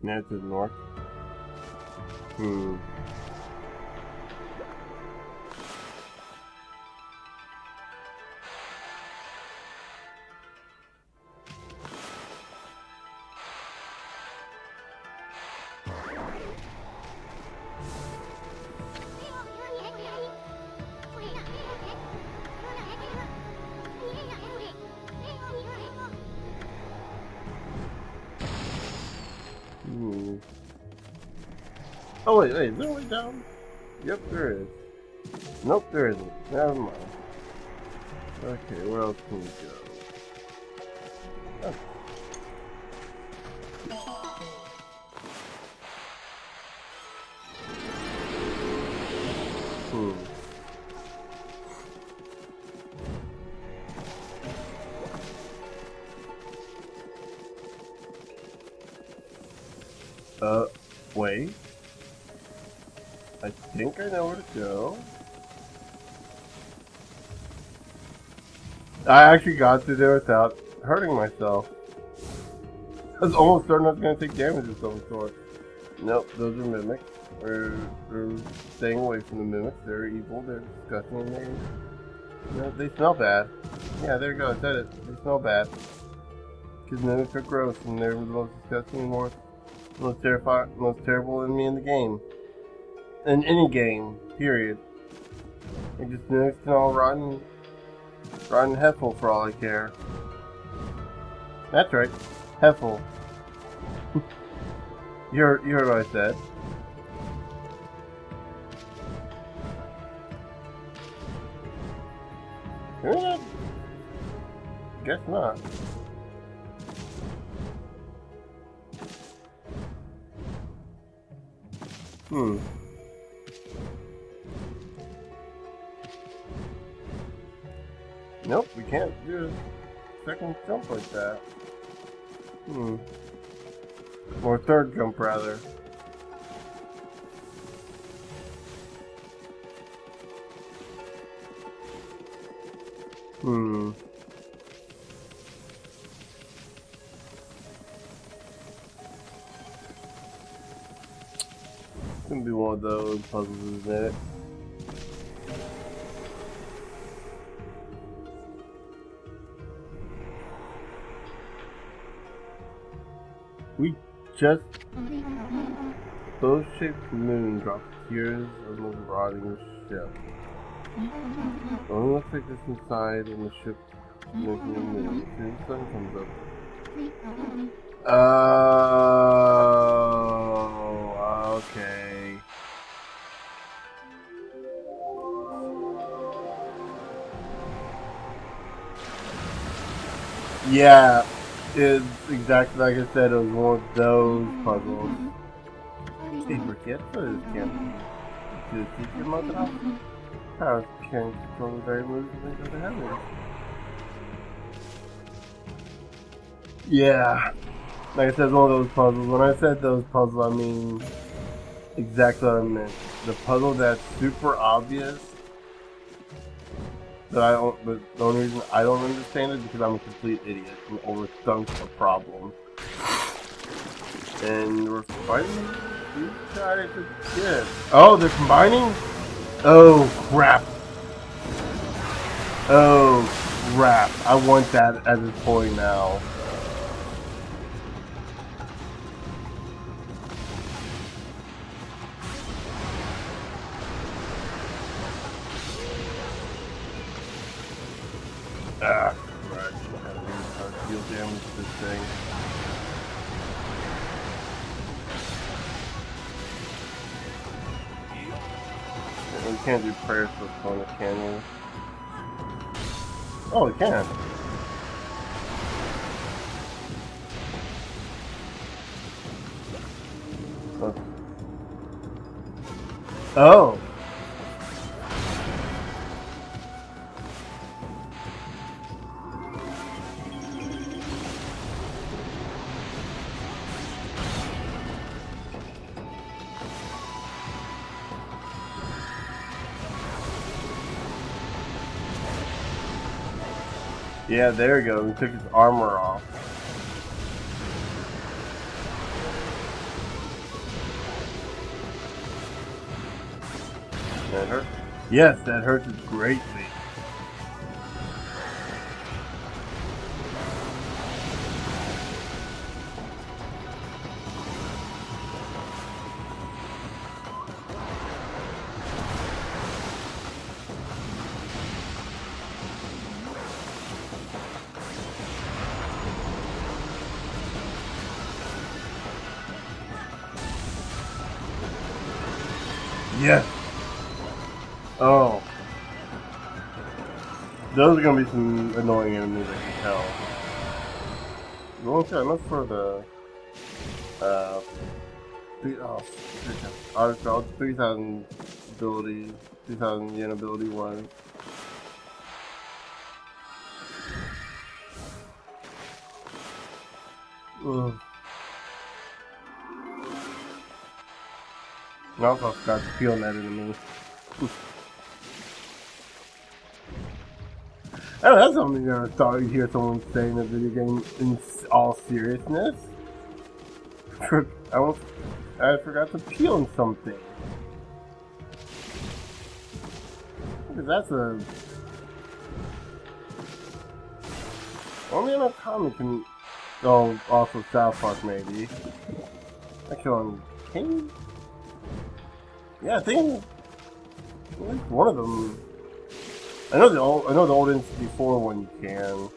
Now to the north. Oh wait, is there a way down? Yep, there is. Nope, there isn't. Never mind. Okay, where else can we go? Wait. I think I know where to go. I actually got through there without hurting myself. I was almost certain I was going to take damage of some sort. Nope, those are mimics. We're staying away from the mimics. They're evil, they're disgusting, and they smell bad. Yeah, there you go, I said it. They smell bad. Because mimics are gross, and they're the most disgusting and most terrible enemy in the game. In any game, period. It just mimics can all rotten Heffel for all I care. That's right, Heffel. you heard what I said. Guess not. Nope, we can't do a second jump like that. Or third jump, rather. It's gonna be one of those puzzles, isn't it? We just... Bow-shaped moon drops tears on the rotting ship. It only looks like this inside when the ship making a moon. As soon as the sun comes up. Oh, okay. Yeah, it's exactly like I said, it was one of those puzzles. Hey, Briquette can't do the secret mode off. Powers can control the very moves of the heavens. Yeah. Like I said, it's one of those puzzles. When I said those puzzles, I mean exactly what I meant. The puzzle that's super obvious, but the only reason I don't understand it is because I'm a complete idiot and overthunk a problem. And we're fighting these guys again. Oh, they're combining? Oh crap. Oh crap. I want that as a toy now. Ah, right. How to deal damage to this thing. We can't do prayers for opponent, can we? Oh, we can. Oh. Yeah, there we go. We took his armor off. That hurt? Yes, that hurts greatly. Yes. Oh. Those are gonna be some annoying enemies, I can tell. We won't get enough for the our 3,000 ability, 3,000 yen ability one. Ugh. I also forgot to peel that enemy. Oh, that's something you never thought you'd hear someone say in a video game in all seriousness. I forgot to peel something. Because that's a... Only an Okami can... Oh, also South Park maybe. Actually on King? Yeah, I think at least one of them. I know the old N64 one you can.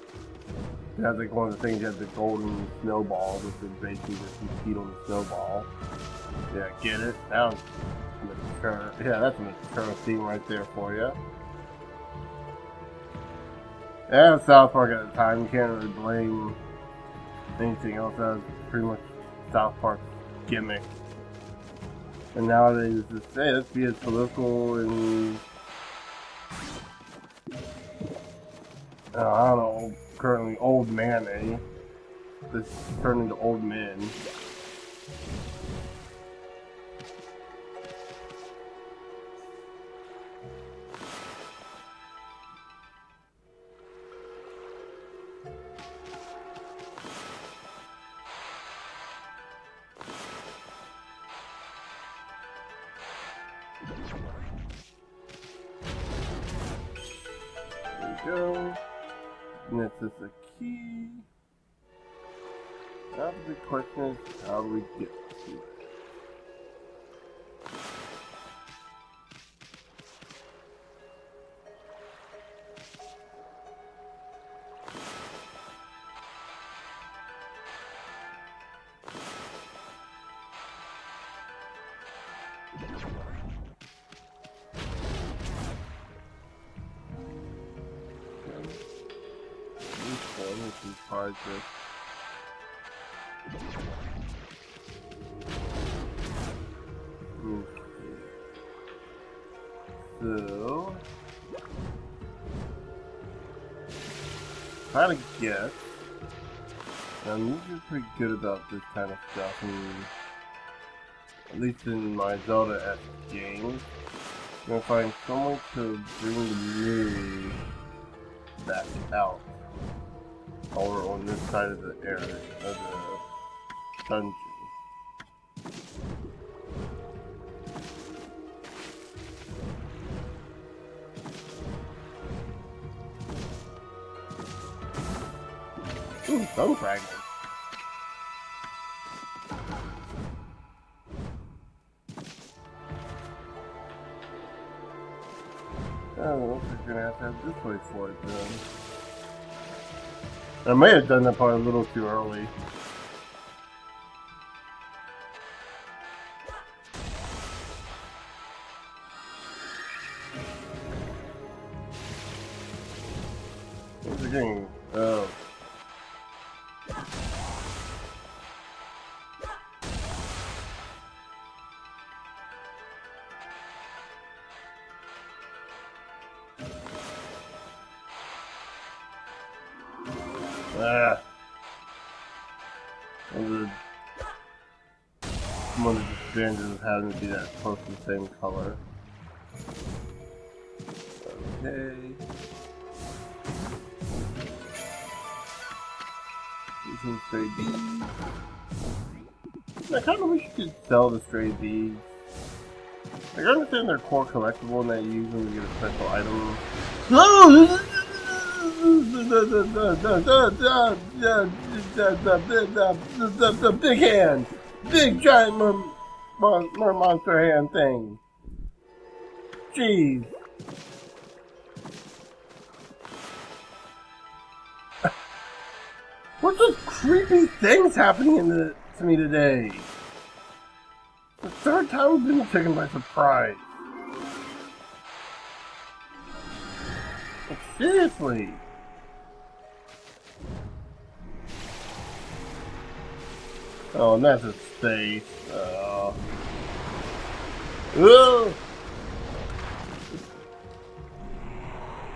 It has like one of the things. You have the golden snowball, which is basically just compete on the snowball. Yeah, get it? That was mature. Yeah, that's a mature theme right there for you. Yeah, South Park at the time. You can't really blame anything else. That was pretty much South Park's gimmick. And nowadays, it's just, hey, let's be as political and I don't know, currently old man, eh? This turned into old men. There we go. And this is a key. Now the big question is, how do we get to it? Which is hard to. So, try to guess. I'm usually pretty good about this kind of stuff, and at least in my Zelda-esque games. I'm gonna find someone to bring me back out. Or on this side of the area of the dungeon. Ooh, sun fragments. Oh, looks like you're gonna have this way for it then. I may have done that part a little too early. What's the game? Oh. Ah. One of the disadvantages of having to be that close to the same color. Okay. Some stray beads. I kind of wish you could sell the stray beads. I understand they're core collectible and that you use them to get a special item. The big hand! Big giant monster hand thing! Jeez! What's those creepy things happening to me today? The third time we've been taken by surprise. Like, seriously. Oh, and that's a space. Ugh.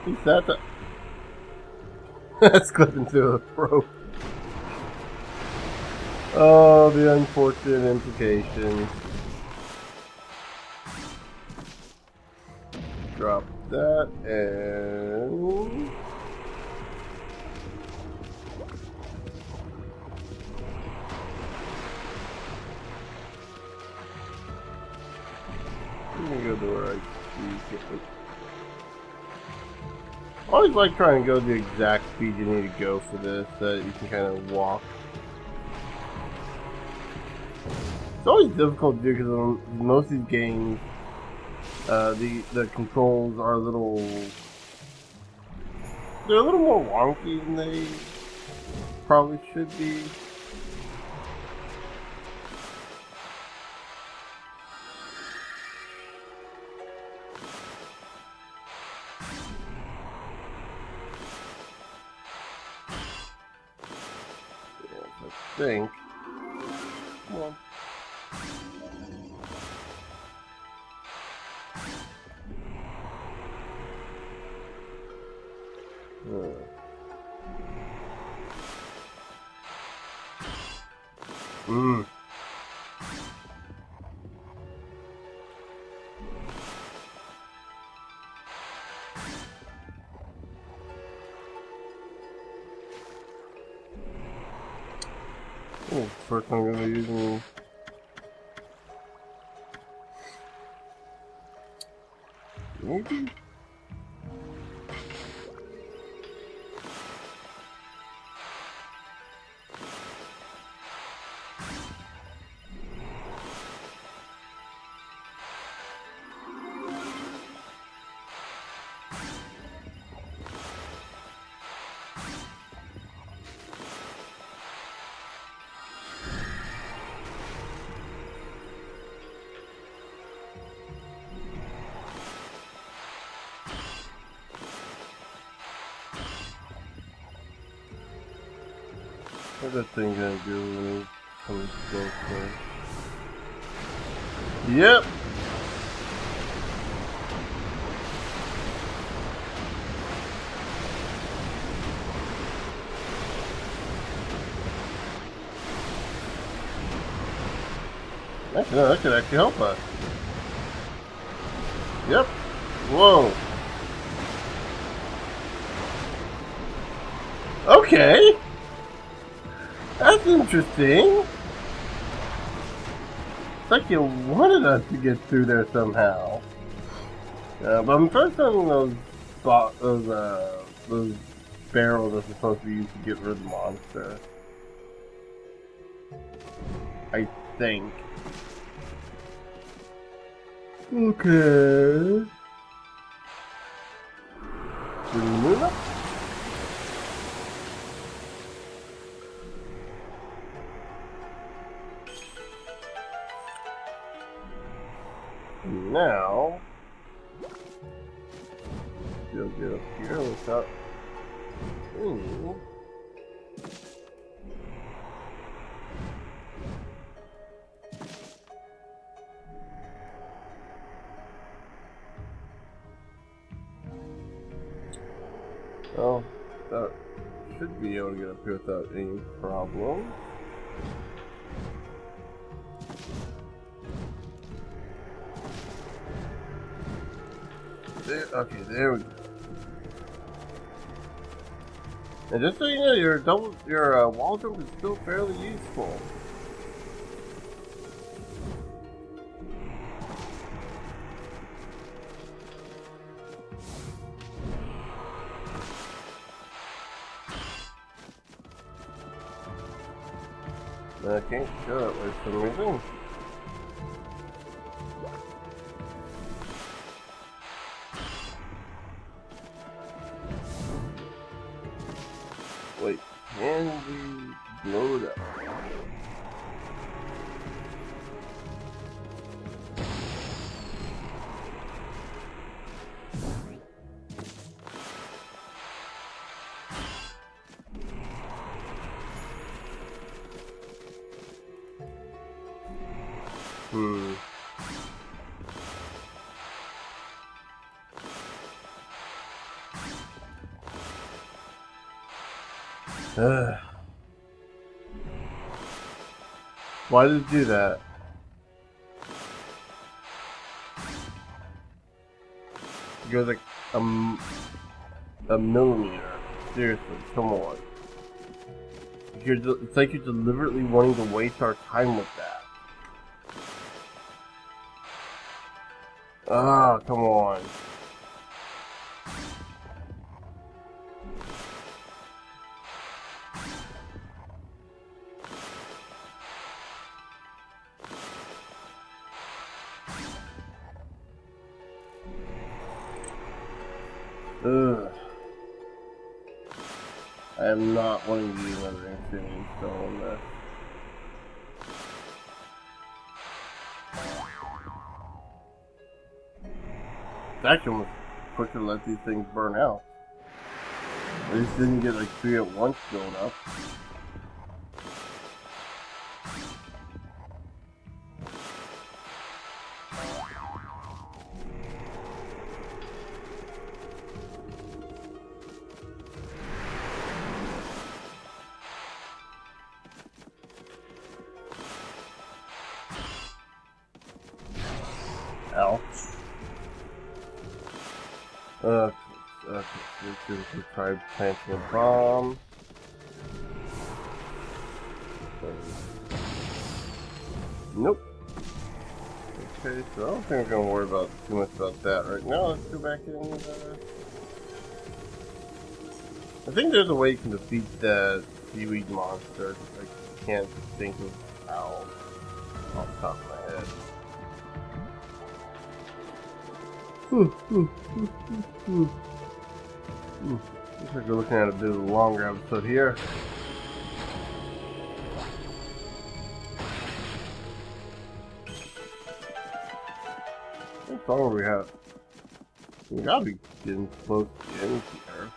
Is that the... That's clipping through a rope. Oh, the unfortunate implication. Drop that and... I'm gonna go to where I see it. I always like trying to go the exact speed you need to go for this, so that you can kind of walk. It's always difficult to do because in most of these games, the controls are they're a little more wonky than they probably should be. I think. Come on. Mm. Oh, first I'm gonna be using. Maybe? What's that thing gonna do when it comes closer? Yep! Actually, no, that could actually help us. Yep. Whoa. Okay. That's interesting. It's like you wanted us to get through there somehow. But I'm first on those barrels are supposed to be used to get rid of the monster. I think. Okay. Did we move up? Now, you'll get up here without. Ooh. Well, that should be able to get up here without any problem. Okay, there we go. And just so you know, your wall jump is still fairly useful. I can't show it for some reason. Wait, can we blow it up? Why did it do that? It goes like a millimeter. Seriously, come on. It's like you're deliberately wanting to waste our time with that. Ah, come on. Ugh. I am not wanting to use another Infinity Stone on this. It's actually almost quicker to let these things burn out. At least didn't get like 3 at once filled up. Uh, let's try planting a bomb. Nope. Okay, so I don't think we're gonna worry about too much about that right now. Let's go back in. I think there's a way you can defeat the seaweed monster. I can't think of how off the top of my head. Looks like we're looking at a bit of a longer episode here. What song do we have? We gotta be getting close to the end here.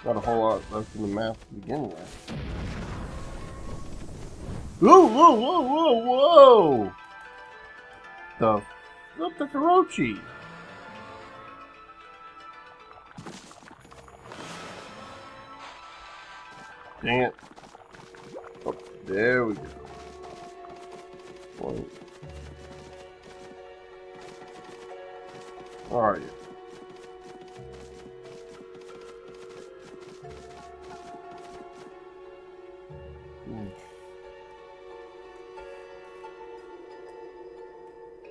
Not a whole lot left in the map to begin with. Whoa, whoa, whoa, whoa, whoa! The flip the Karochi! Dang it. Oh, there we go. Point. Where are you?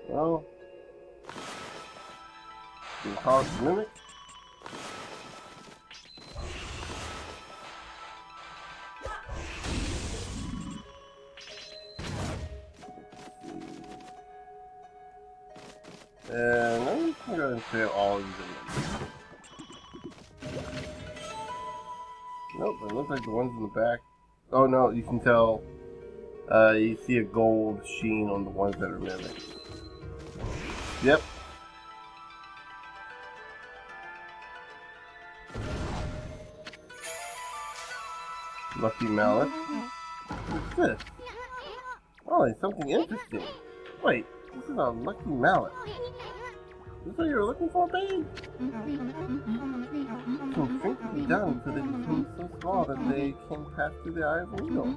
Well, you can call it the mimic. And I'm just gonna go ahead and say all of these in there. Nope, it looks like the ones in the back. Oh no, you can tell. You see a gold sheen on the ones that are mimics. Yep. Lucky mallet. What's this? Oh, it's something interesting. Wait, this is a lucky mallet. Is this what you were looking for, babe? Some things can be done so they become so small that they can pass through the eye of a needle.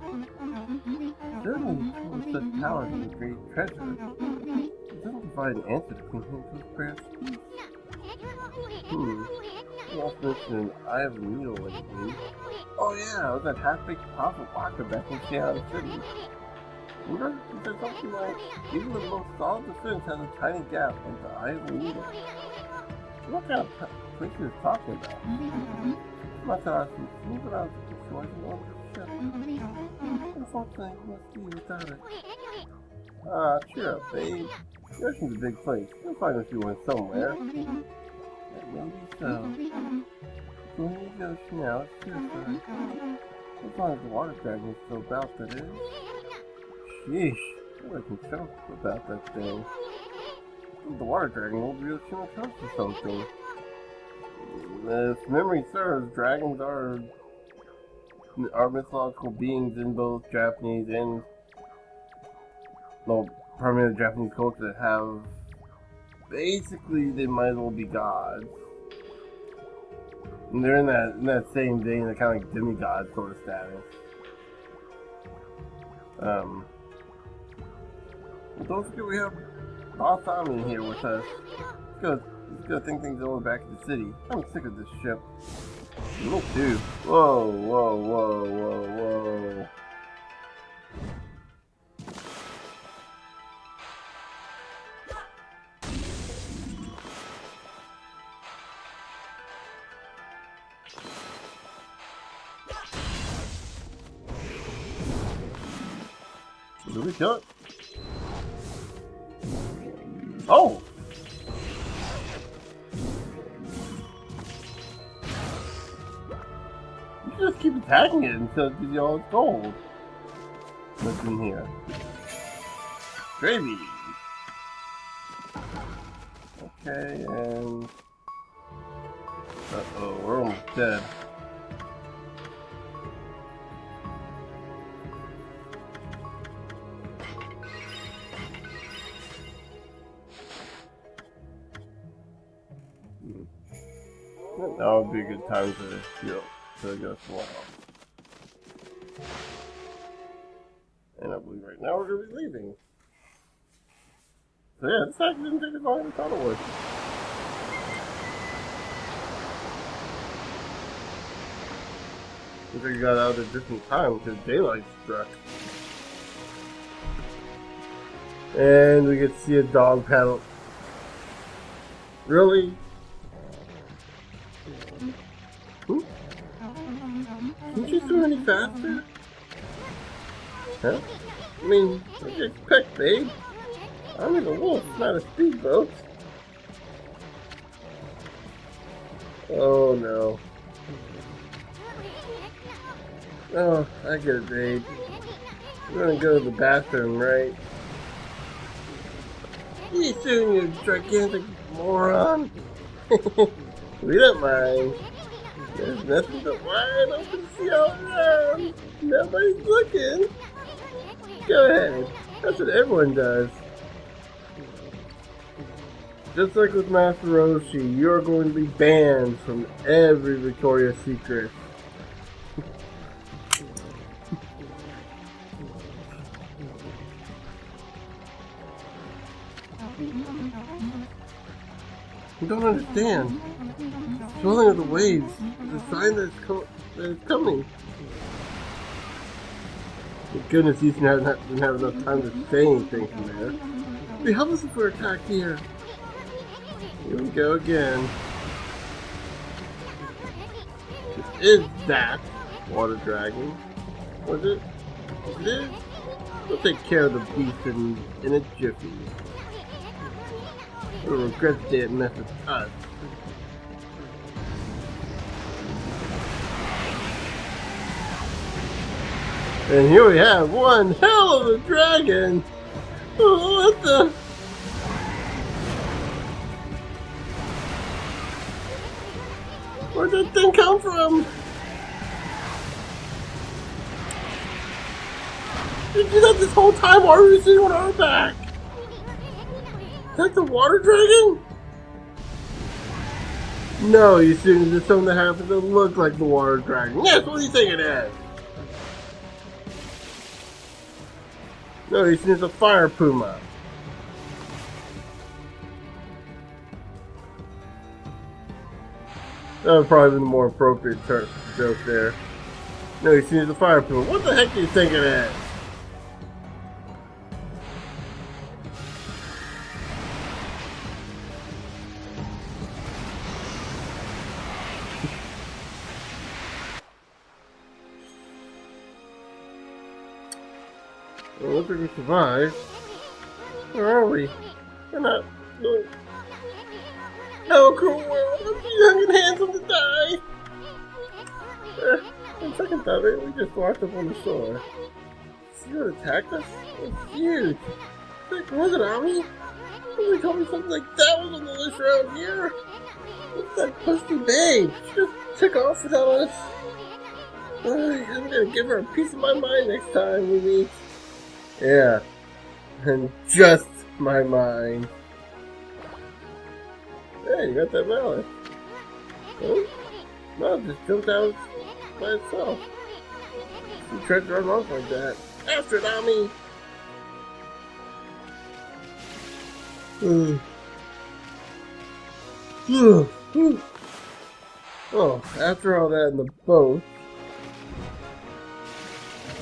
Certainly, with such power is a great treasure. It doesn't provide an answer to Queen Prayer's speech. You also mentioned an eye of a needle lately. Oh yeah, it was that half-baked prophet walker back in Seattle City. Remember, he said something like, even the most solid defense has a tiny gap like the eye of a needle. What kind of place he was talking about? I must ask him, move it out to the situation on the ship. Unfortunately, we must be without it. Ah, cheer up, babe. The ocean's a big place. You'll find a few ones somewhere. That may be so. Going to the ocean now, it's suicide. As long as the water dragon is still about, that is. Sheesh, I can tell about that thing. The water dragon will be a human coast or something. If memory serves, dragons are mythological beings in both Japanese and, well, primarily Japanese culture that have, basically, they might as well be gods. And they're in that same vein, they're kind of like demigod sort of status. Well, don't forget we have Okami here with us. Let's go think things over back in the city. I'm sick of this ship. Me too. Whoa, whoa, whoa, whoa, whoa. Did we kill it? Oh! You should just keep attacking it until it gives you all its gold. What's in here? Gravy! Okay, and... uh-oh, we're almost dead. That would be a good time to heal, to go slow. And I believe right now we're going to be leaving. So yeah, this actually didn't take as long as I thought it would. Looks like you got out at a different time because daylight struck. And we get to see a dog paddle. Really? Can't you swim any faster? Huh? I mean, what do you expect, babe? I'm in a wolf, not a speedboat. Oh no. Oh, I get it, babe. We're gonna go to the bathroom, right? You soon, you gigantic moron. We don't mind. There's nothing but wide open sea all around. Nobody's looking. Go ahead. That's what everyone does. Just like with Master Roshi, you're going to be banned from every Victoria's Secret. I don't understand. The swelling of the waves is a sign that it's coming. Thank goodness Ethan didn't have enough time to say anything from there. It'd be helpless if we're attacked here. Here we go again. Is that water dragon? Was it? It is? We'll take care of the beast in a jiffy. We'll regret the day it messed with us. And here we have one hell of a dragon! Oh, what the? Where'd that thing come from? Did you do that this whole time while we were sitting on our back? Is that the water dragon? No, you see, there's something that happens that looks like the water dragon. Yes, what do you think it is? No, you see, it's a fire puma. That would probably be the more appropriate joke there. No, you see, it's a fire puma. What the heck do you think it is? Well, looks like we survived. Where are we? We're not. How cruel world! I'm too young and handsome to die! On second thought, we just walked up on the shore. See what attacked us? It's huge! Like, was it Okami? Somebody told me something like that was on the list around here! What's that pushy babe? She just took off without us. I'm gonna give her a piece of my mind next time we meet. Yeah, and just my mind. Hey, you got that mallet. Oh, no, it just jumped out by itself. You tried to run off like that. After it, Okami! Oh, after all that in the boat,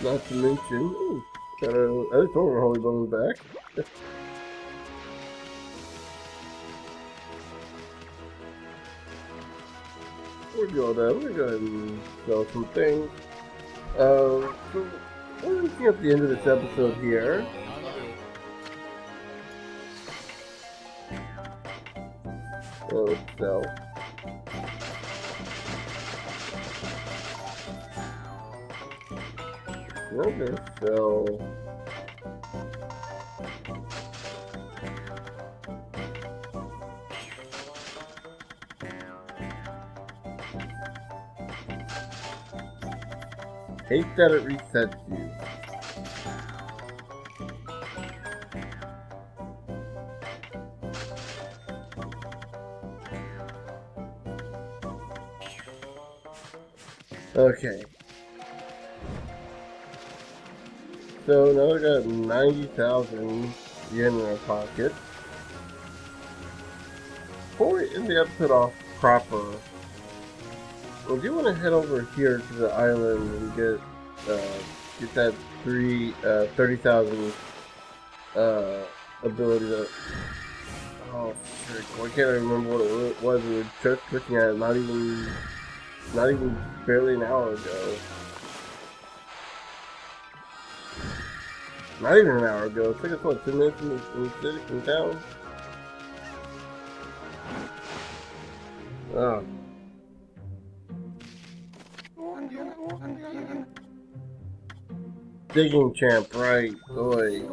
not to mention, got a editorial holy bone back. We're going to go ahead and sell some things. So we're looking at the end of this episode here. So sell. Okay, so hate that it resets you. Okay. So now we got 90,000 yen in our pocket. Before we end the episode off proper, I do want to head over here to the island and get that 30,000 ability to. Oh frick! Why can't I remember what it was? We were just looking at it not even barely an hour ago. Not even an hour ago. It took us what, 2 minutes in the city, in town? Oh. Digging champ, right? Boy.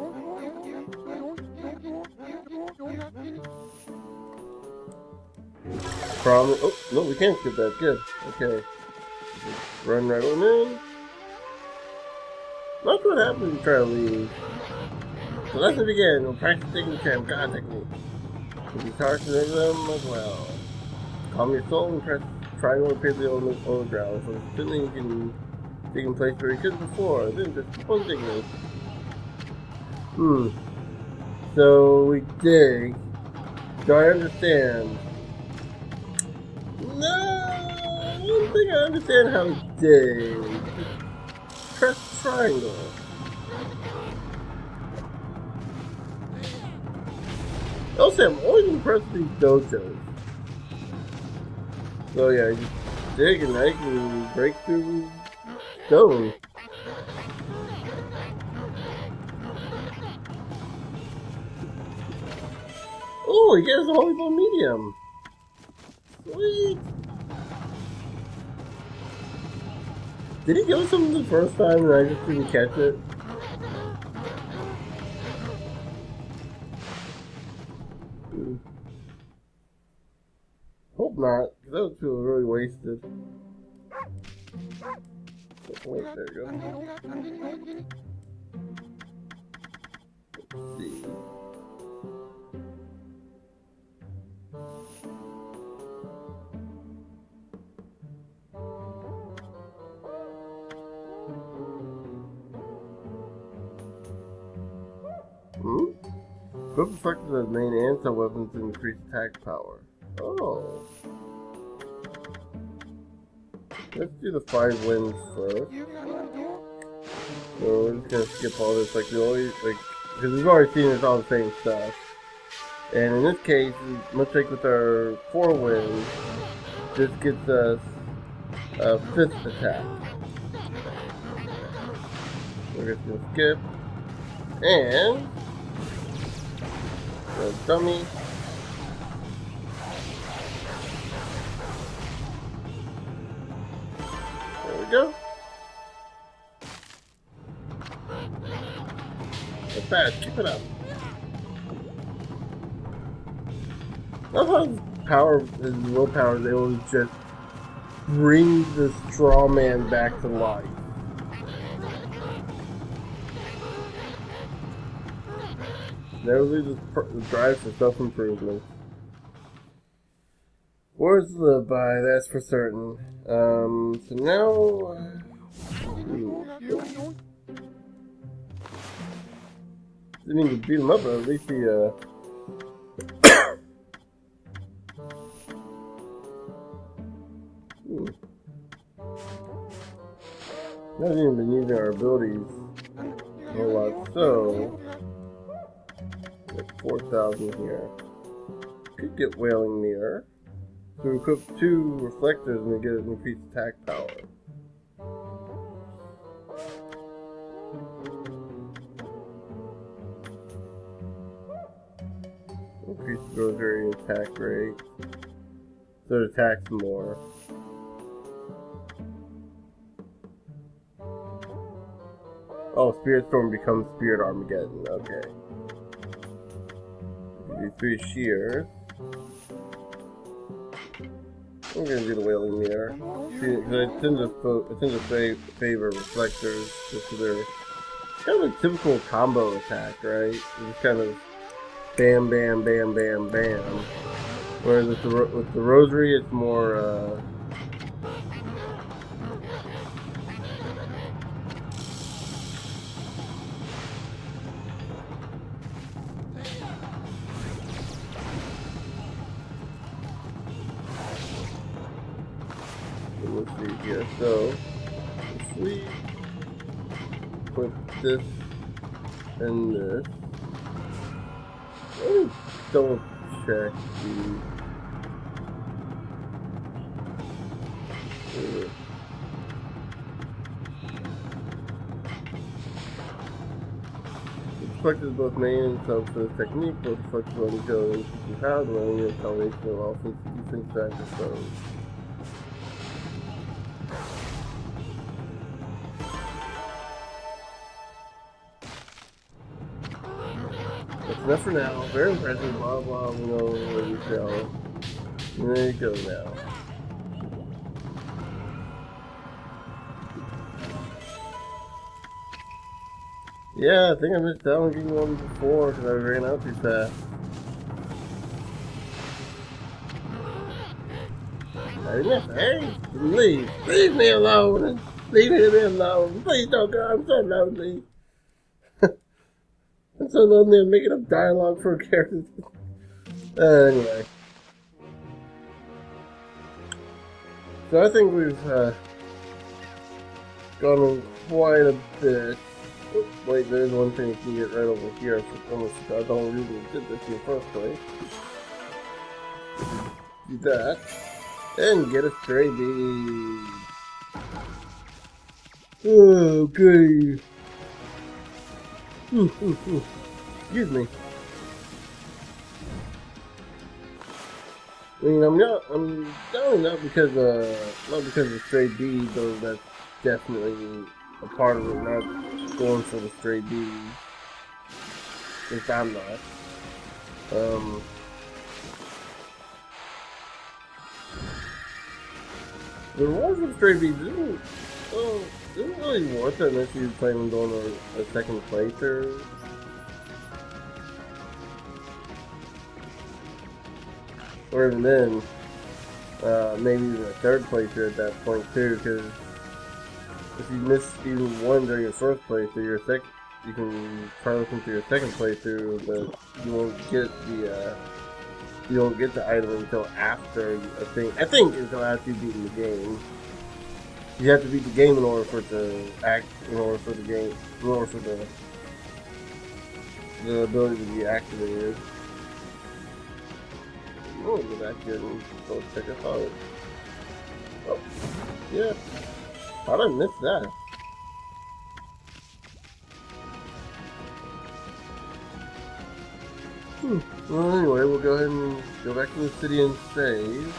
Problem. Oh no, we can't skip that. Good. Okay. Just run right on in. That's what happens when you try to leave. So let's begin. We'll practice digging champ. God technique. With guitars and them as well. Calm your soul and press triangle to appear on the ground. So instantly you can dig in place where you couldn't before. Then just keep on digging. So we dig. Do I understand? No, I don't think I understand how to dig. Just press triangle. Also, I'm always impressed with these dojos. So yeah, you just dig and I can break through stone. Oh, he gets a volleyball medium. Sweet. Did he give us something the first time and I just didn't catch it? Hope not, because that would feel really wasted. Wait, there you go. Let's see. Equip reflectors as main and sub weapons to increase attack power. Oh. Let's do the 5 winds first. So we're just gonna skip all this like we always because we've already seen it's all the same stuff. And in this case, much like with our 4 winds, this gets us a 5th attack. We're just gonna skip and the dummy. There we go. That's bad. Keep it up. I love how his power, his willpower is able to just bring the straw man back to life. Never loses the drive for self-improvement. Words to live by, that's for certain. So now... didn't mean to beat him up, but at least he, We haven't even been using our abilities a whole lot, so... 4,000 here. Could get Wailing Mirror. So we equip 2 reflectors and we get an increased attack power. Increased rosary attack rate. So it attacks more. Oh, Spirit Storm becomes Spirit Armageddon. Okay. Do 3 shears. I'm gonna do the Wailing Mirror. Because I tend to favor reflectors just because they're kind of a typical combo attack, right? It's just kind of bam, bam, bam, bam, bam. Whereas with the rosary, it's more here. So if we put this and this, let me double check the. Reflected both main and self-service technique, both reflected on each other and power, the only a combination of all sorts of different factors. So that's enough for now. Very impressive, blah blah, we know what you shall. And there you go now. Yeah, I think I missed out on getting one before because I ran out too fast. Hey, leave me alone. Leave me alone. Please don't go. I'm so lonely. I'm so lonely. I'm making up dialogue for a character. Anyway, so I think we've gone in quite a bit. Oops, wait, there's one thing you can get right over here. I almost forgot. I don't really did this in the first place. Do that. And get a stray bead. Okay. Excuse me. I mean, I'm definitely not because of stray beads, though that's definitely a part of it, not going for the stray beads. At least I'm not. The rewards of stray beads isn't really worth it unless you plan on doing a second playthrough. Or even then, maybe even a third playthrough at that point too, because if you miss even one during your first playthrough, you can try looking through your second playthrough, but you won't get the item until after I think until after you've beaten the game. You have to beat the game in order for it to the ability to be activated. Oh, go back here and go check it out. Oh, yeah. How did I miss that? Well, anyway, we'll go ahead and go back to the city and save.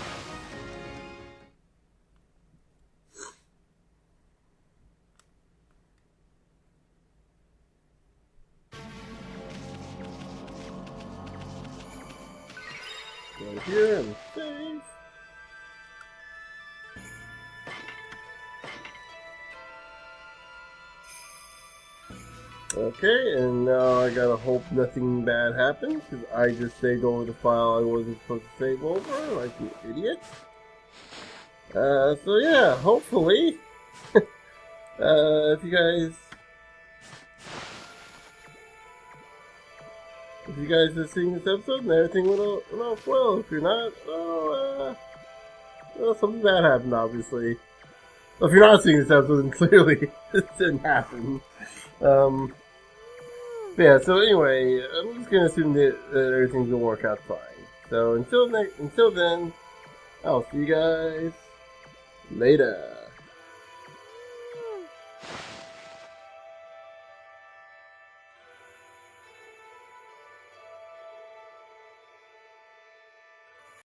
Go here and save. Okay, and now I gotta hope nothing bad happens, because I just saved over the file I wasn't supposed to save over, like an idiot. So yeah, hopefully, if you guys have seen this episode and everything went off well, if you're not, well, something bad happened, obviously. Well, if you're not seeing this episode, then clearly this didn't happen. Yeah, so anyway, I'm just gonna assume that everything's gonna work out fine. So until then, I'll see you guys later.